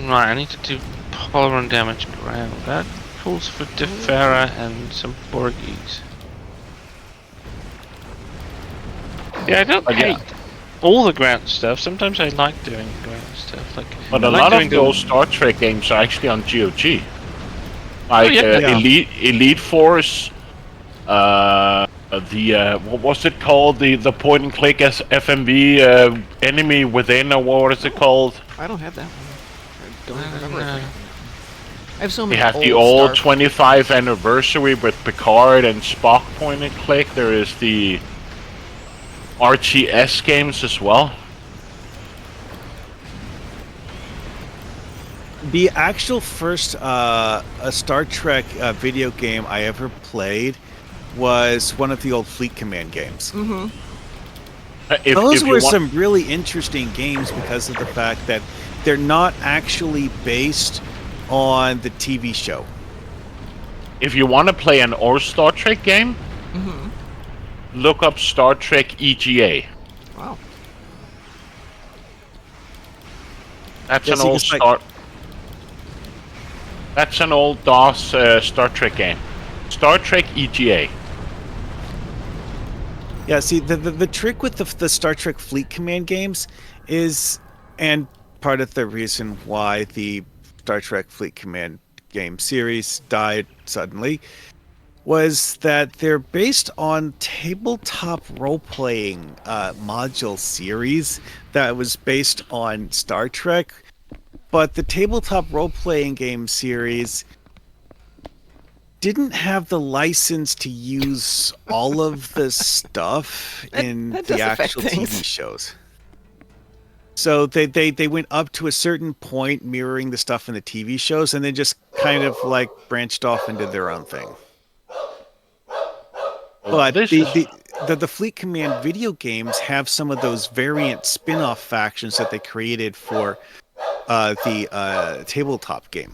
Speaker 3: Right, I need to do polymer and damage ground. That calls for Defera and some Borgies. Yeah, I don't
Speaker 2: But yeah.
Speaker 3: hate all the ground stuff. Sometimes I like doing ground stuff. Like,
Speaker 2: But
Speaker 3: I
Speaker 2: a
Speaker 3: like
Speaker 2: lot
Speaker 3: doing
Speaker 2: of those Star Trek games are actually on GOG. Like
Speaker 5: Yeah.
Speaker 2: Elite Force, what was it called? The point and click as FMV Enemy Within, or what is it called?
Speaker 1: I don't have that one. I don't even remember
Speaker 3: know.
Speaker 1: it. I have so
Speaker 2: We
Speaker 1: many
Speaker 2: have
Speaker 1: old
Speaker 2: the old
Speaker 1: Star-
Speaker 2: 25th anniversary with Picard and Spock point and click. There is the RTS games as well.
Speaker 5: The actual first a Star Trek video game I ever played was one of the old Fleet Command games. Those
Speaker 2: If you
Speaker 5: were
Speaker 2: want-
Speaker 5: some really interesting games because of the fact that they're not actually based on the TV show.
Speaker 2: If you want to play an old Star Trek game, look up Star Trek EGA.
Speaker 1: Wow.
Speaker 2: That's
Speaker 5: Yeah,
Speaker 2: an
Speaker 5: see,
Speaker 2: old
Speaker 5: it's like-
Speaker 2: Star. That's an old DOS Star Trek game. Star Trek EGA.
Speaker 5: Yeah, see, the trick with the Star Trek Fleet Command games is, and part of the reason why the Star Trek Fleet Command game series died suddenly, was that they're based on tabletop role-playing module series that was based on Star Trek, but the tabletop role-playing game series didn't have the license to use all of the stuff in
Speaker 1: that does
Speaker 5: the
Speaker 1: affect
Speaker 5: actual
Speaker 1: things.
Speaker 5: TV shows. So they went up to a certain point mirroring the stuff in the TV shows and then just kind of like branched off into their own thing. But
Speaker 2: this
Speaker 5: the,
Speaker 2: is-
Speaker 5: the Fleet Command video games have some of those variant spin-off factions that they created for the tabletop game.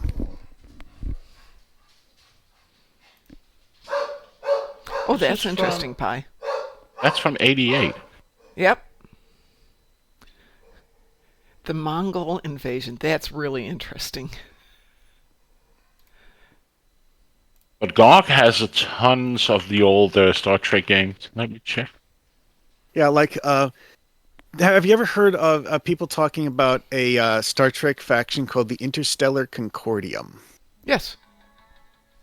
Speaker 1: Oh, that's
Speaker 2: is
Speaker 1: interesting, Pi.
Speaker 2: That's from '88.
Speaker 1: Yep. The Mongol invasion. That's really interesting.
Speaker 2: But GOG has a tons of the old Star Trek games. Let me check.
Speaker 5: Yeah, like Have you ever heard of people talking about a Star Trek faction called the Interstellar Concordium?
Speaker 1: Yes.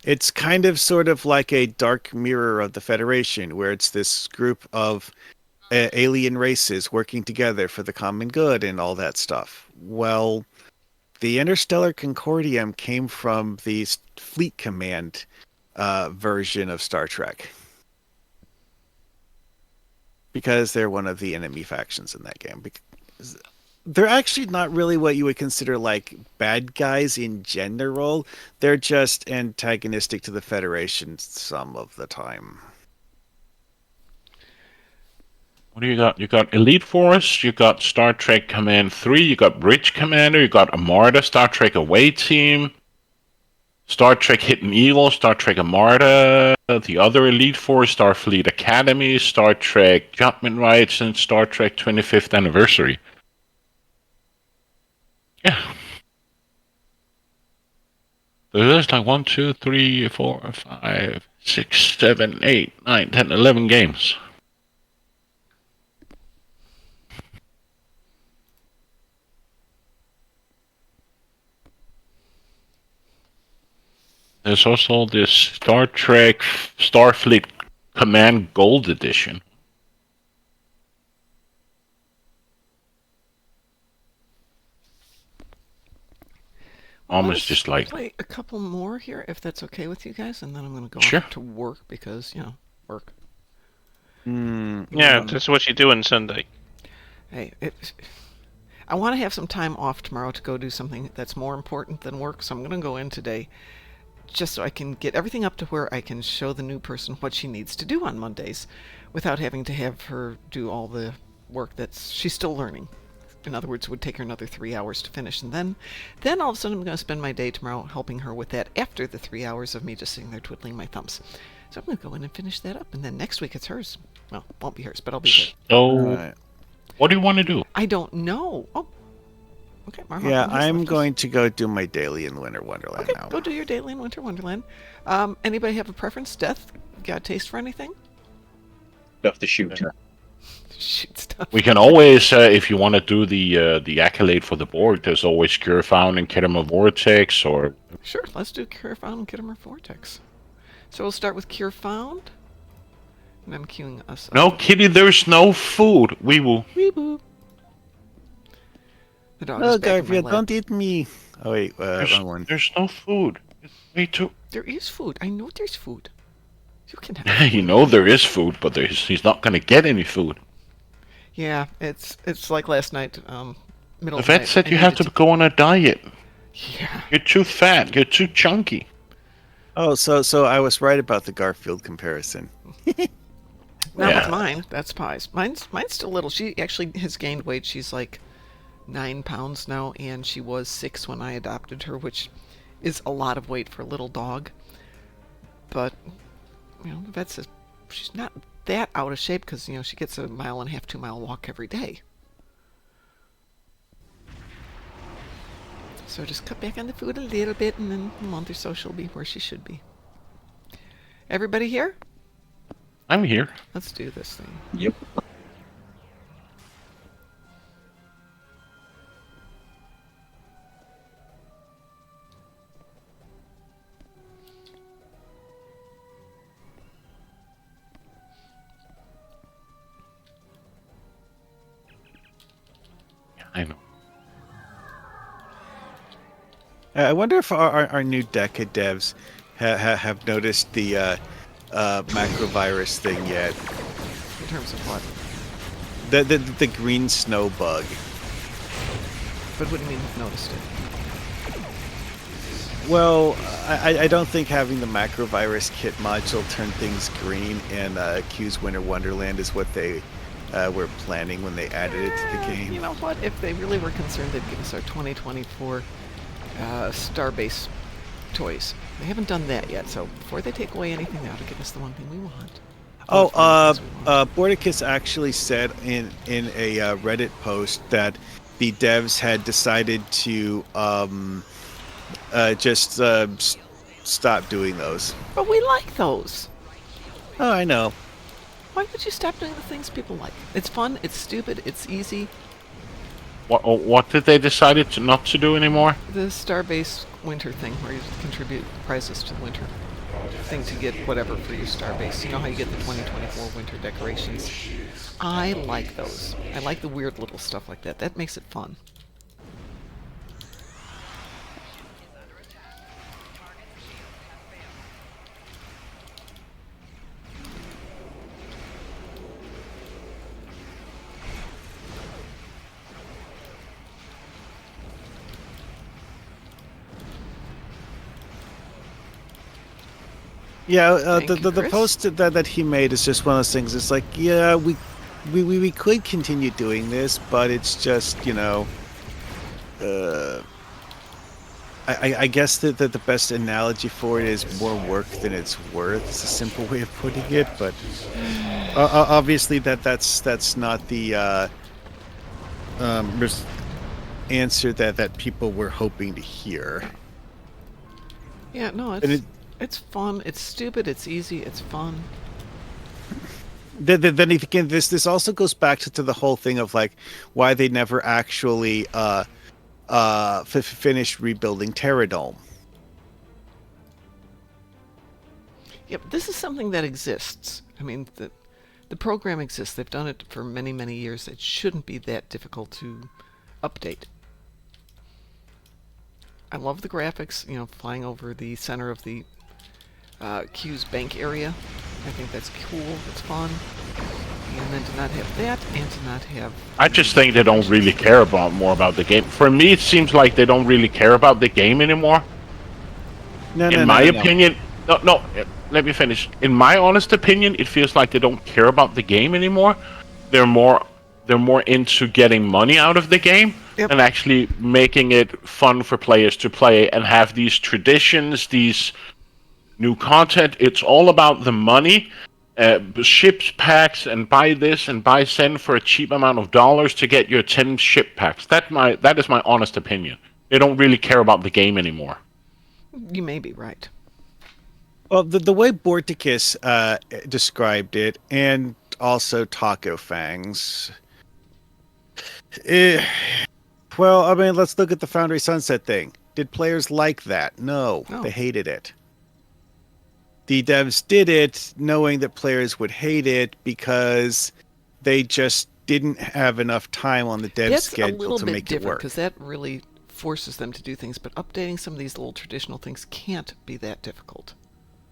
Speaker 5: It's kind of sort of like a dark mirror of the Federation, where it's this group of alien races working together for the common good and all that stuff. Well, the Interstellar Concordium came from the Fleet Command version of Star Trek. Because they're one of the enemy factions in that game. They're actually not really what you would consider like bad guys in general. They're just antagonistic to the Federation some of the time.
Speaker 2: What do you got? You got Elite Force, you got Star Trek Command 3, you got Bridge Commander, you got Armada, Star Trek Away Team, Star Trek Hidden Evil, Star Trek Armada, the other Elite Force, Starfleet Academy, Star Trek Judgment Rights, and Star Trek 25th Anniversary. Yeah. So there's like 1, 2, 3, 4, 5, 6, 7, 8, 9, 10, 11 games. There's also this Star Trek Starfleet Command Gold Edition. Almost just like
Speaker 1: play a couple more here, if that's okay with you guys, and then I'm going to go
Speaker 2: Sure.
Speaker 1: off to work because, work.
Speaker 3: Yeah, that's what you do on Sunday.
Speaker 1: Hey, I want to have some time off tomorrow to go do something that's more important than work, so I'm going to go in today just so I can get everything up to where I can show the new person what she needs to do on Mondays without having to have her do all the work she's still learning. In other words, it would take her another 3 hours to finish. And then all of a sudden I'm going to spend my day tomorrow helping her with that after the 3 hours of me just sitting there twiddling my thumbs. So I'm going to go in and finish that up. And then next week it's hers. Well, it won't be hers, but I'll be there.
Speaker 2: So, what do you want to do?
Speaker 1: I don't know. Oh, okay. Marmot,
Speaker 5: Yeah,
Speaker 1: who's
Speaker 5: I'm
Speaker 1: left us?
Speaker 5: going to go do my daily in Winter Wonderland
Speaker 1: Okay,
Speaker 5: now.
Speaker 1: go do your daily in Winter Wonderland. Anybody have a preference? Death? Got a taste for anything?
Speaker 8: Stuff to shoot.
Speaker 1: Shoot stuff.
Speaker 2: We can always, if you want to do the accolade for the board, there's always Cure Found and Kittimer Vortex, or
Speaker 1: Sure, let's do Cure Found and Kittimer Vortex. So we'll start with Cure Found. And I'm queuing us up.
Speaker 2: no, Kitty, there's no food. We will.
Speaker 1: Weeboo. The dog
Speaker 5: Oh,
Speaker 1: is back in my
Speaker 5: Garfield,
Speaker 1: lap.
Speaker 5: don't eat me. Oh, wait, wrong one.
Speaker 2: There's no food. It's way too.
Speaker 1: There is food. I know there's food. You can have
Speaker 2: You know there is food, but he's not going to get any food.
Speaker 1: Yeah, it's like last night, middle
Speaker 2: The
Speaker 1: of
Speaker 2: vet
Speaker 1: night.
Speaker 2: said
Speaker 1: I
Speaker 2: you have to
Speaker 1: needed
Speaker 2: go on a diet.
Speaker 1: Yeah.
Speaker 2: You're too fat. You're too chunky.
Speaker 5: Oh, so I was right about the Garfield comparison.
Speaker 1: Not
Speaker 2: Yeah.
Speaker 1: with mine. That's Pies. Mine's still little. She actually has gained weight. She's like 9 pounds now, and she was 6 when I adopted her, which is a lot of weight for a little dog. But, the vet says she's not that out of shape because, she gets a 1.5-mile, 2-mile walk every day. So just cut back on the food a little bit, and then a month or so she'll be where she should be. Everybody here?
Speaker 2: I'm here.
Speaker 1: Let's do this thing.
Speaker 8: Yep.
Speaker 2: I know.
Speaker 5: I wonder if our new Deca devs have noticed the macrovirus thing yet.
Speaker 1: In terms of what?
Speaker 5: The green snow bug.
Speaker 1: But what do you mean you've noticed it?
Speaker 5: Well, I don't think having the macrovirus kit module turn things green in Q's Winter Wonderland is what they were planning when they added it to the game.
Speaker 1: You know what? If they really were concerned, they'd give us our 2024 Starbase toys. They haven't done that yet, so before they take away anything, they ought to give us the one thing we want.
Speaker 5: Oh,
Speaker 1: Both things we want.
Speaker 5: Bordicus actually said in a Reddit post that the devs had decided to just stop doing those.
Speaker 1: But we like those.
Speaker 5: Oh, I know.
Speaker 1: Why would you stop doing the things people like? It's fun, it's stupid, it's easy.
Speaker 2: What did they decide to not to do anymore?
Speaker 1: The Starbase Winter thing, where you contribute prizes to the winter thing to get whatever for your Starbase. You know how you get the 2024 winter decorations? I like those. I like the weird little stuff like that. That makes it fun.
Speaker 5: Yeah,
Speaker 1: Thank you,
Speaker 5: the
Speaker 1: Chris.
Speaker 5: post that he made is just one of those things. It's like, yeah, we could continue doing this, but it's just, I guess that the best analogy for it is more work than it's worth. It's a simple way of putting it, but obviously that's not the answer that people were hoping to hear.
Speaker 1: Yeah, no, it's fun, it's stupid, it's easy, it's fun.
Speaker 5: Then again, this also goes back to the whole thing of like why they never actually finished rebuilding Terradome.
Speaker 1: Yep, this is something that exists. I mean, the program exists. They've done it for many, many years. It shouldn't be that difficult to update. I love the graphics, flying over the center of the Q's bank area. I think that's cool, it's fun. And then to not have that, and to not have...
Speaker 2: I just think they don't really care more about the game. For me, it seems like they don't really care about the game anymore. In my opinion... No, let me finish. In my honest opinion, it feels like they don't care about the game anymore. They're more into getting money out of the game and actually making it fun for players to play and have these traditions, these new content. It's all about the money. Ships packs and buy this and buy send for a cheap amount of dollars to get your 10 ship packs. That is my honest opinion. They don't really care about the game anymore.
Speaker 1: You may be right.
Speaker 5: Well, the way Borticus described it, and also Taco Fangs. Well, I mean, let's look at the Foundry Sunset thing. Did players like that? No, they hated it. The devs did it knowing that players would hate it because they just didn't have enough time on the dev schedule to make it work.
Speaker 1: Because that really forces them to do things, but updating some of these little traditional things can't be that difficult.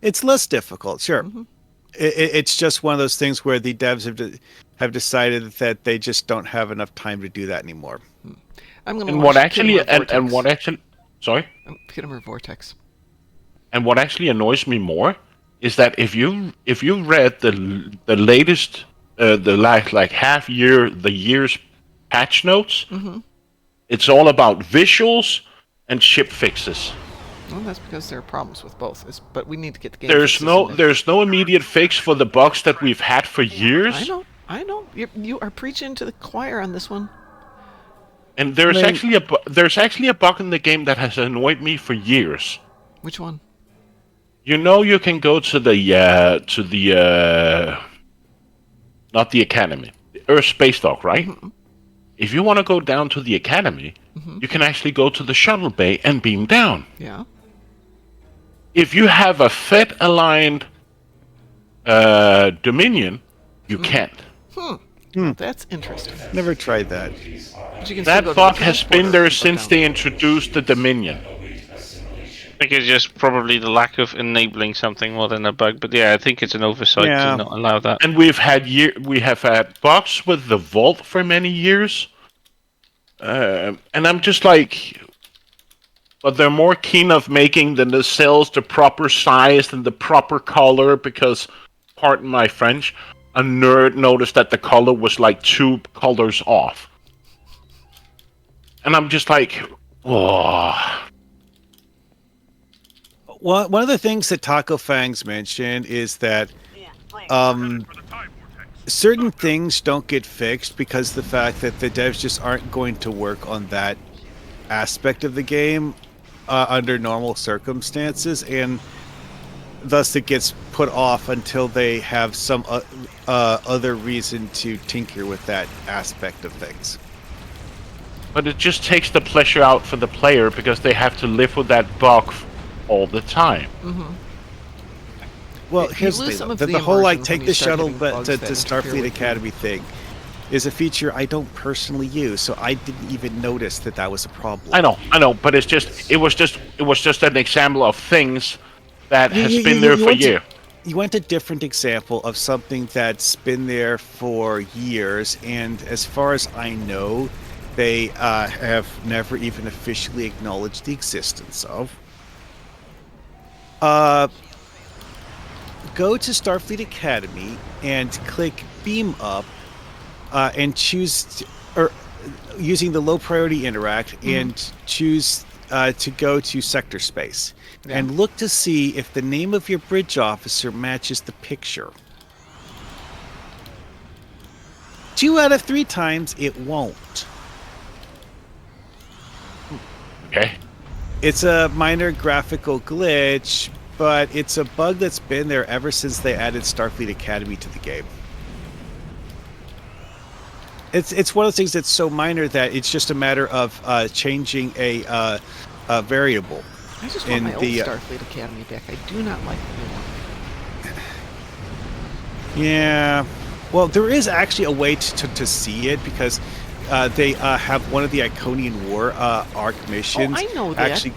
Speaker 5: It's less difficult, sure.
Speaker 1: Mm-hmm.
Speaker 5: It's just one of those things where the devs have decided that they just don't have enough time to do that anymore.
Speaker 1: I'm going to
Speaker 2: and what actually sorry?
Speaker 1: Khitomer Vortex.
Speaker 2: And what actually annoys me more is that if you read the latest the year's patch notes, it's all about visuals and ship fixes.
Speaker 1: Well, that's because there are problems with both. But we need to get the game.
Speaker 2: There's no immediate fix for the bugs that we've had for years.
Speaker 1: I know. You are preaching to the choir on this one.
Speaker 2: And there's actually a bug in the game that has annoyed me for years.
Speaker 1: Which one?
Speaker 2: You can go to the not the Academy, the Earth Space Dock, right? Mm-hmm. If you want to go down to the Academy, you can actually go to the shuttle bay and beam down.
Speaker 1: Yeah.
Speaker 2: If you have a Fed-aligned Dominion, you can't.
Speaker 1: That's interesting.
Speaker 5: Never tried that.
Speaker 2: That bug has been there since they introduced the Dominion.
Speaker 3: I think it's just probably the lack of enabling something more than a bug. But yeah, I think it's an oversight to not allow that.
Speaker 2: And we have had bugs with the Vault for many years. And I'm just like... But they're more keen of making the nacelles the proper size and the proper color because, pardon my French, a nerd noticed that the color was like 2 colors off. And I'm just like, oh.
Speaker 5: One of the things that Taco Fangs mentioned is that certain things don't get fixed because the fact that the devs just aren't going to work on that aspect of the game under normal circumstances. And thus it gets put off until they have some other reason to tinker with that aspect of things.
Speaker 2: But it just takes the pleasure out for the player because they have to live with that bug all the time.
Speaker 5: Well,
Speaker 1: You
Speaker 5: here's the
Speaker 1: lose
Speaker 5: thing,
Speaker 1: some
Speaker 5: though.
Speaker 1: of
Speaker 5: The
Speaker 1: the
Speaker 5: whole like
Speaker 1: immersion
Speaker 5: take
Speaker 1: when
Speaker 5: the
Speaker 1: you start
Speaker 5: shuttle
Speaker 1: hitting
Speaker 5: but
Speaker 1: bugs
Speaker 5: to
Speaker 1: that interfere
Speaker 5: Starfleet
Speaker 1: with
Speaker 5: Academy thing is a feature I don't personally use, so I didn't even notice that was a problem.
Speaker 2: I know, but it was just an example of things that has been there
Speaker 5: You
Speaker 2: for
Speaker 5: went to-
Speaker 2: years.
Speaker 5: You want a different example of something that's been there for years, and as far as I know, they have never even officially acknowledged the existence of. Go to Starfleet Academy and click Beam Up, and choose, or using the low priority interact, and choose to go to sector space.
Speaker 1: Yeah.
Speaker 5: And look to see if the name of your bridge officer matches the picture. 2 out of 3 times it won't.
Speaker 2: Okay.
Speaker 5: It's a minor graphical glitch, but it's a bug that's been there ever since they added Starfleet Academy to the game. It's one of those things that's so minor that it's just a matter of changing a variable.
Speaker 1: I just want
Speaker 5: in
Speaker 1: my old
Speaker 5: the,
Speaker 1: Starfleet Academy back. I do not like the new one.
Speaker 5: Yeah. Well, there is actually a way to see it because they have one of the Iconian War arc missions.
Speaker 1: Oh, I know that.
Speaker 5: Actually,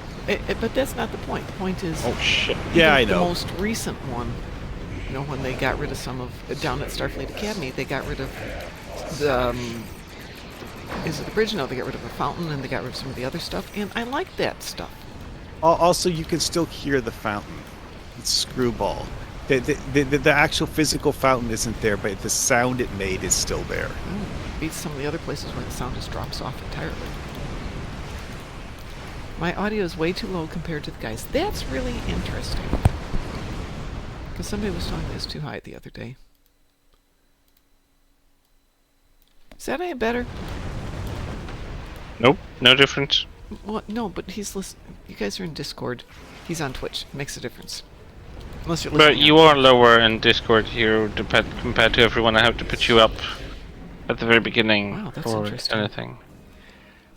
Speaker 1: But that's not the point. The point is,
Speaker 2: Oh shit.
Speaker 5: yeah, I
Speaker 1: even the
Speaker 5: know.
Speaker 1: most recent one, you know, when they got rid of some of down at Starfleet Academy, they got rid of the is it the bridge? No, they got rid of the fountain and they got rid of some of the other stuff, and I like that stuff.
Speaker 5: Also, you can still hear the fountain. It's screwball. The actual physical fountain isn't there, but the sound it made is still there.
Speaker 1: Beats some of the other places where the sound just drops off entirely. My audio is way too low compared to the guys. That's really interesting. Because somebody was telling me it was too high the other day. Is that any better?
Speaker 3: Nope, no difference.
Speaker 1: Well, no, but he's listening. You guys are in Discord. He's on Twitch. It makes a difference. Unless you're listening.
Speaker 3: But you are lower in Discord here compared to everyone. I have to put you up at the very beginning
Speaker 1: Wow, that's
Speaker 3: for
Speaker 1: interesting.
Speaker 3: anything.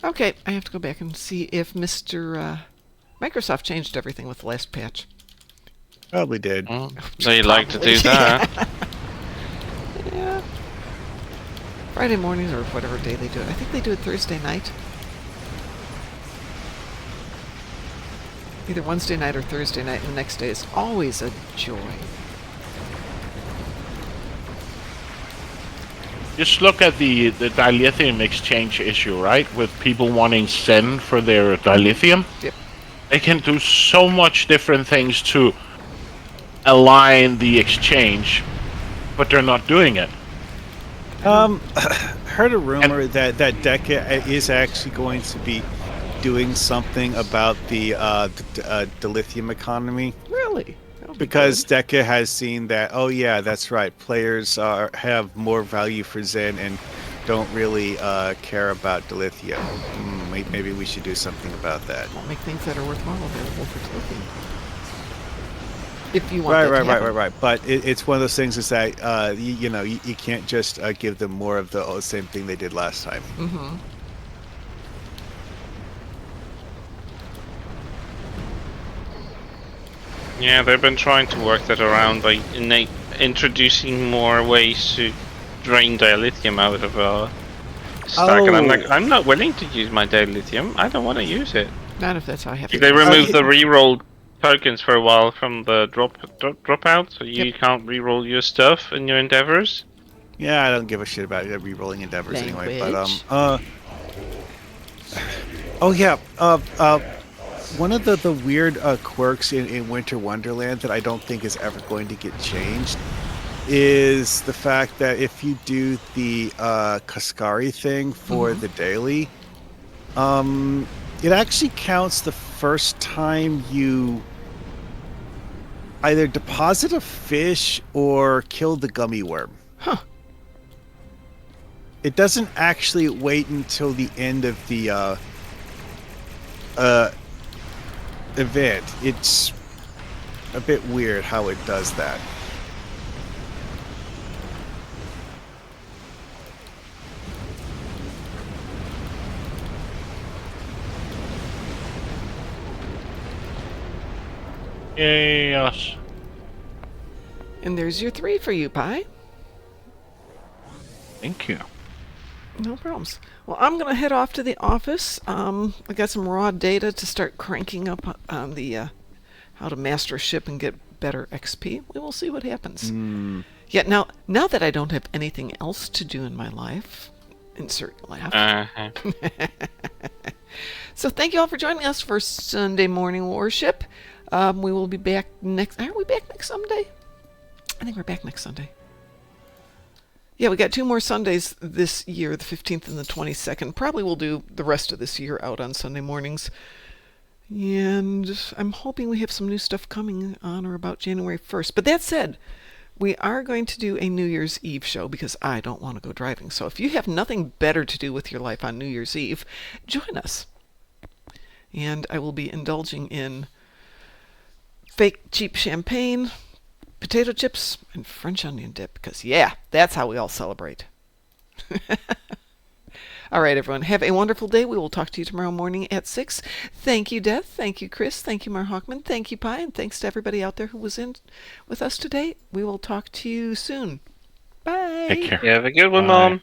Speaker 1: Okay, I have to go back and see if Mr. Microsoft changed everything with the last patch.
Speaker 5: Probably did.
Speaker 3: Well, they like to do
Speaker 1: Probably.
Speaker 3: that.
Speaker 1: Yeah. Friday mornings or whatever day they do it. I think they do it Thursday night. Either Wednesday night or Thursday night, and the next day is always a joy.
Speaker 2: Just look at the dilithium exchange issue, right? With people wanting Zen for their dilithium.
Speaker 1: Yep.
Speaker 2: They can do so much different things to align the exchange, but they're not doing it.
Speaker 5: Heard a rumor that Deca is actually going to be doing something about the lithium economy,
Speaker 1: Really? That'll be
Speaker 5: because
Speaker 1: good.
Speaker 5: Deca has seen that. Oh yeah, that's right. Players have more value for Zen and don't really care about dilithium. Maybe we should do something about that.
Speaker 1: Won't make things that are worthwhile available for lithium. If you want that to happen.
Speaker 5: Right. But it's one of those things is that you can't just give them more of the same thing they did last time.
Speaker 1: Mm-hmm.
Speaker 3: Yeah, they've been trying to work that around by introducing more ways to drain dilithium out of a stack. And I'm like, I'm not willing to use my dilithium. I don't want to use it.
Speaker 1: Not if that's how I have to.
Speaker 3: They removed the reroll tokens for a while from the dropout, so you can't reroll your stuff in your endeavors.
Speaker 5: Yeah, I don't give a shit about re-rolling endeavors anyway. But one of the weird quirks in Winter Wonderland that I don't think is ever going to get changed is the fact that if you do the Kaskari thing for the daily, it actually counts the first time you either deposit a fish or kill the gummy worm.
Speaker 1: Huh.
Speaker 5: It doesn't actually wait until the end of the event. a bit weird how it does that.
Speaker 2: Yay, us.
Speaker 1: And there's your 3 for you, Pi.
Speaker 2: Thank you.
Speaker 1: No problems. Well, I'm going to head off to the office. I got some raw data to start cranking up on the how to master a ship and get better XP. We will see what happens. Yeah, now that I don't have anything else to do in my life, insert laugh.
Speaker 3: Uh-huh.
Speaker 1: So thank you all for joining us for Sunday Morning Warship. We will be back next... Are we back next Sunday? I think we're back next Sunday. Yeah, we got 2 more Sundays this year, the 15th and the 22nd. Probably we'll do the rest of this year out on Sunday mornings. And I'm hoping we have some new stuff coming on or about January 1st. But that said, we are going to do a New Year's Eve show because I don't want to go driving. So if you have nothing better to do with your life on New Year's Eve, join us. And I will be indulging in fake cheap champagne, potato chips, and French onion dip, because, yeah, that's how we all celebrate. All right, everyone, have a wonderful day. We will talk to you tomorrow morning at 6. Thank you, Death. Thank you, Chris. Thank you, Mar Hawkman. Thank you, Pi. And thanks to everybody out there who was in with us today. We will talk to you soon. Bye.
Speaker 2: Take care.
Speaker 3: You have a good one,
Speaker 2: Bye.
Speaker 3: Mom.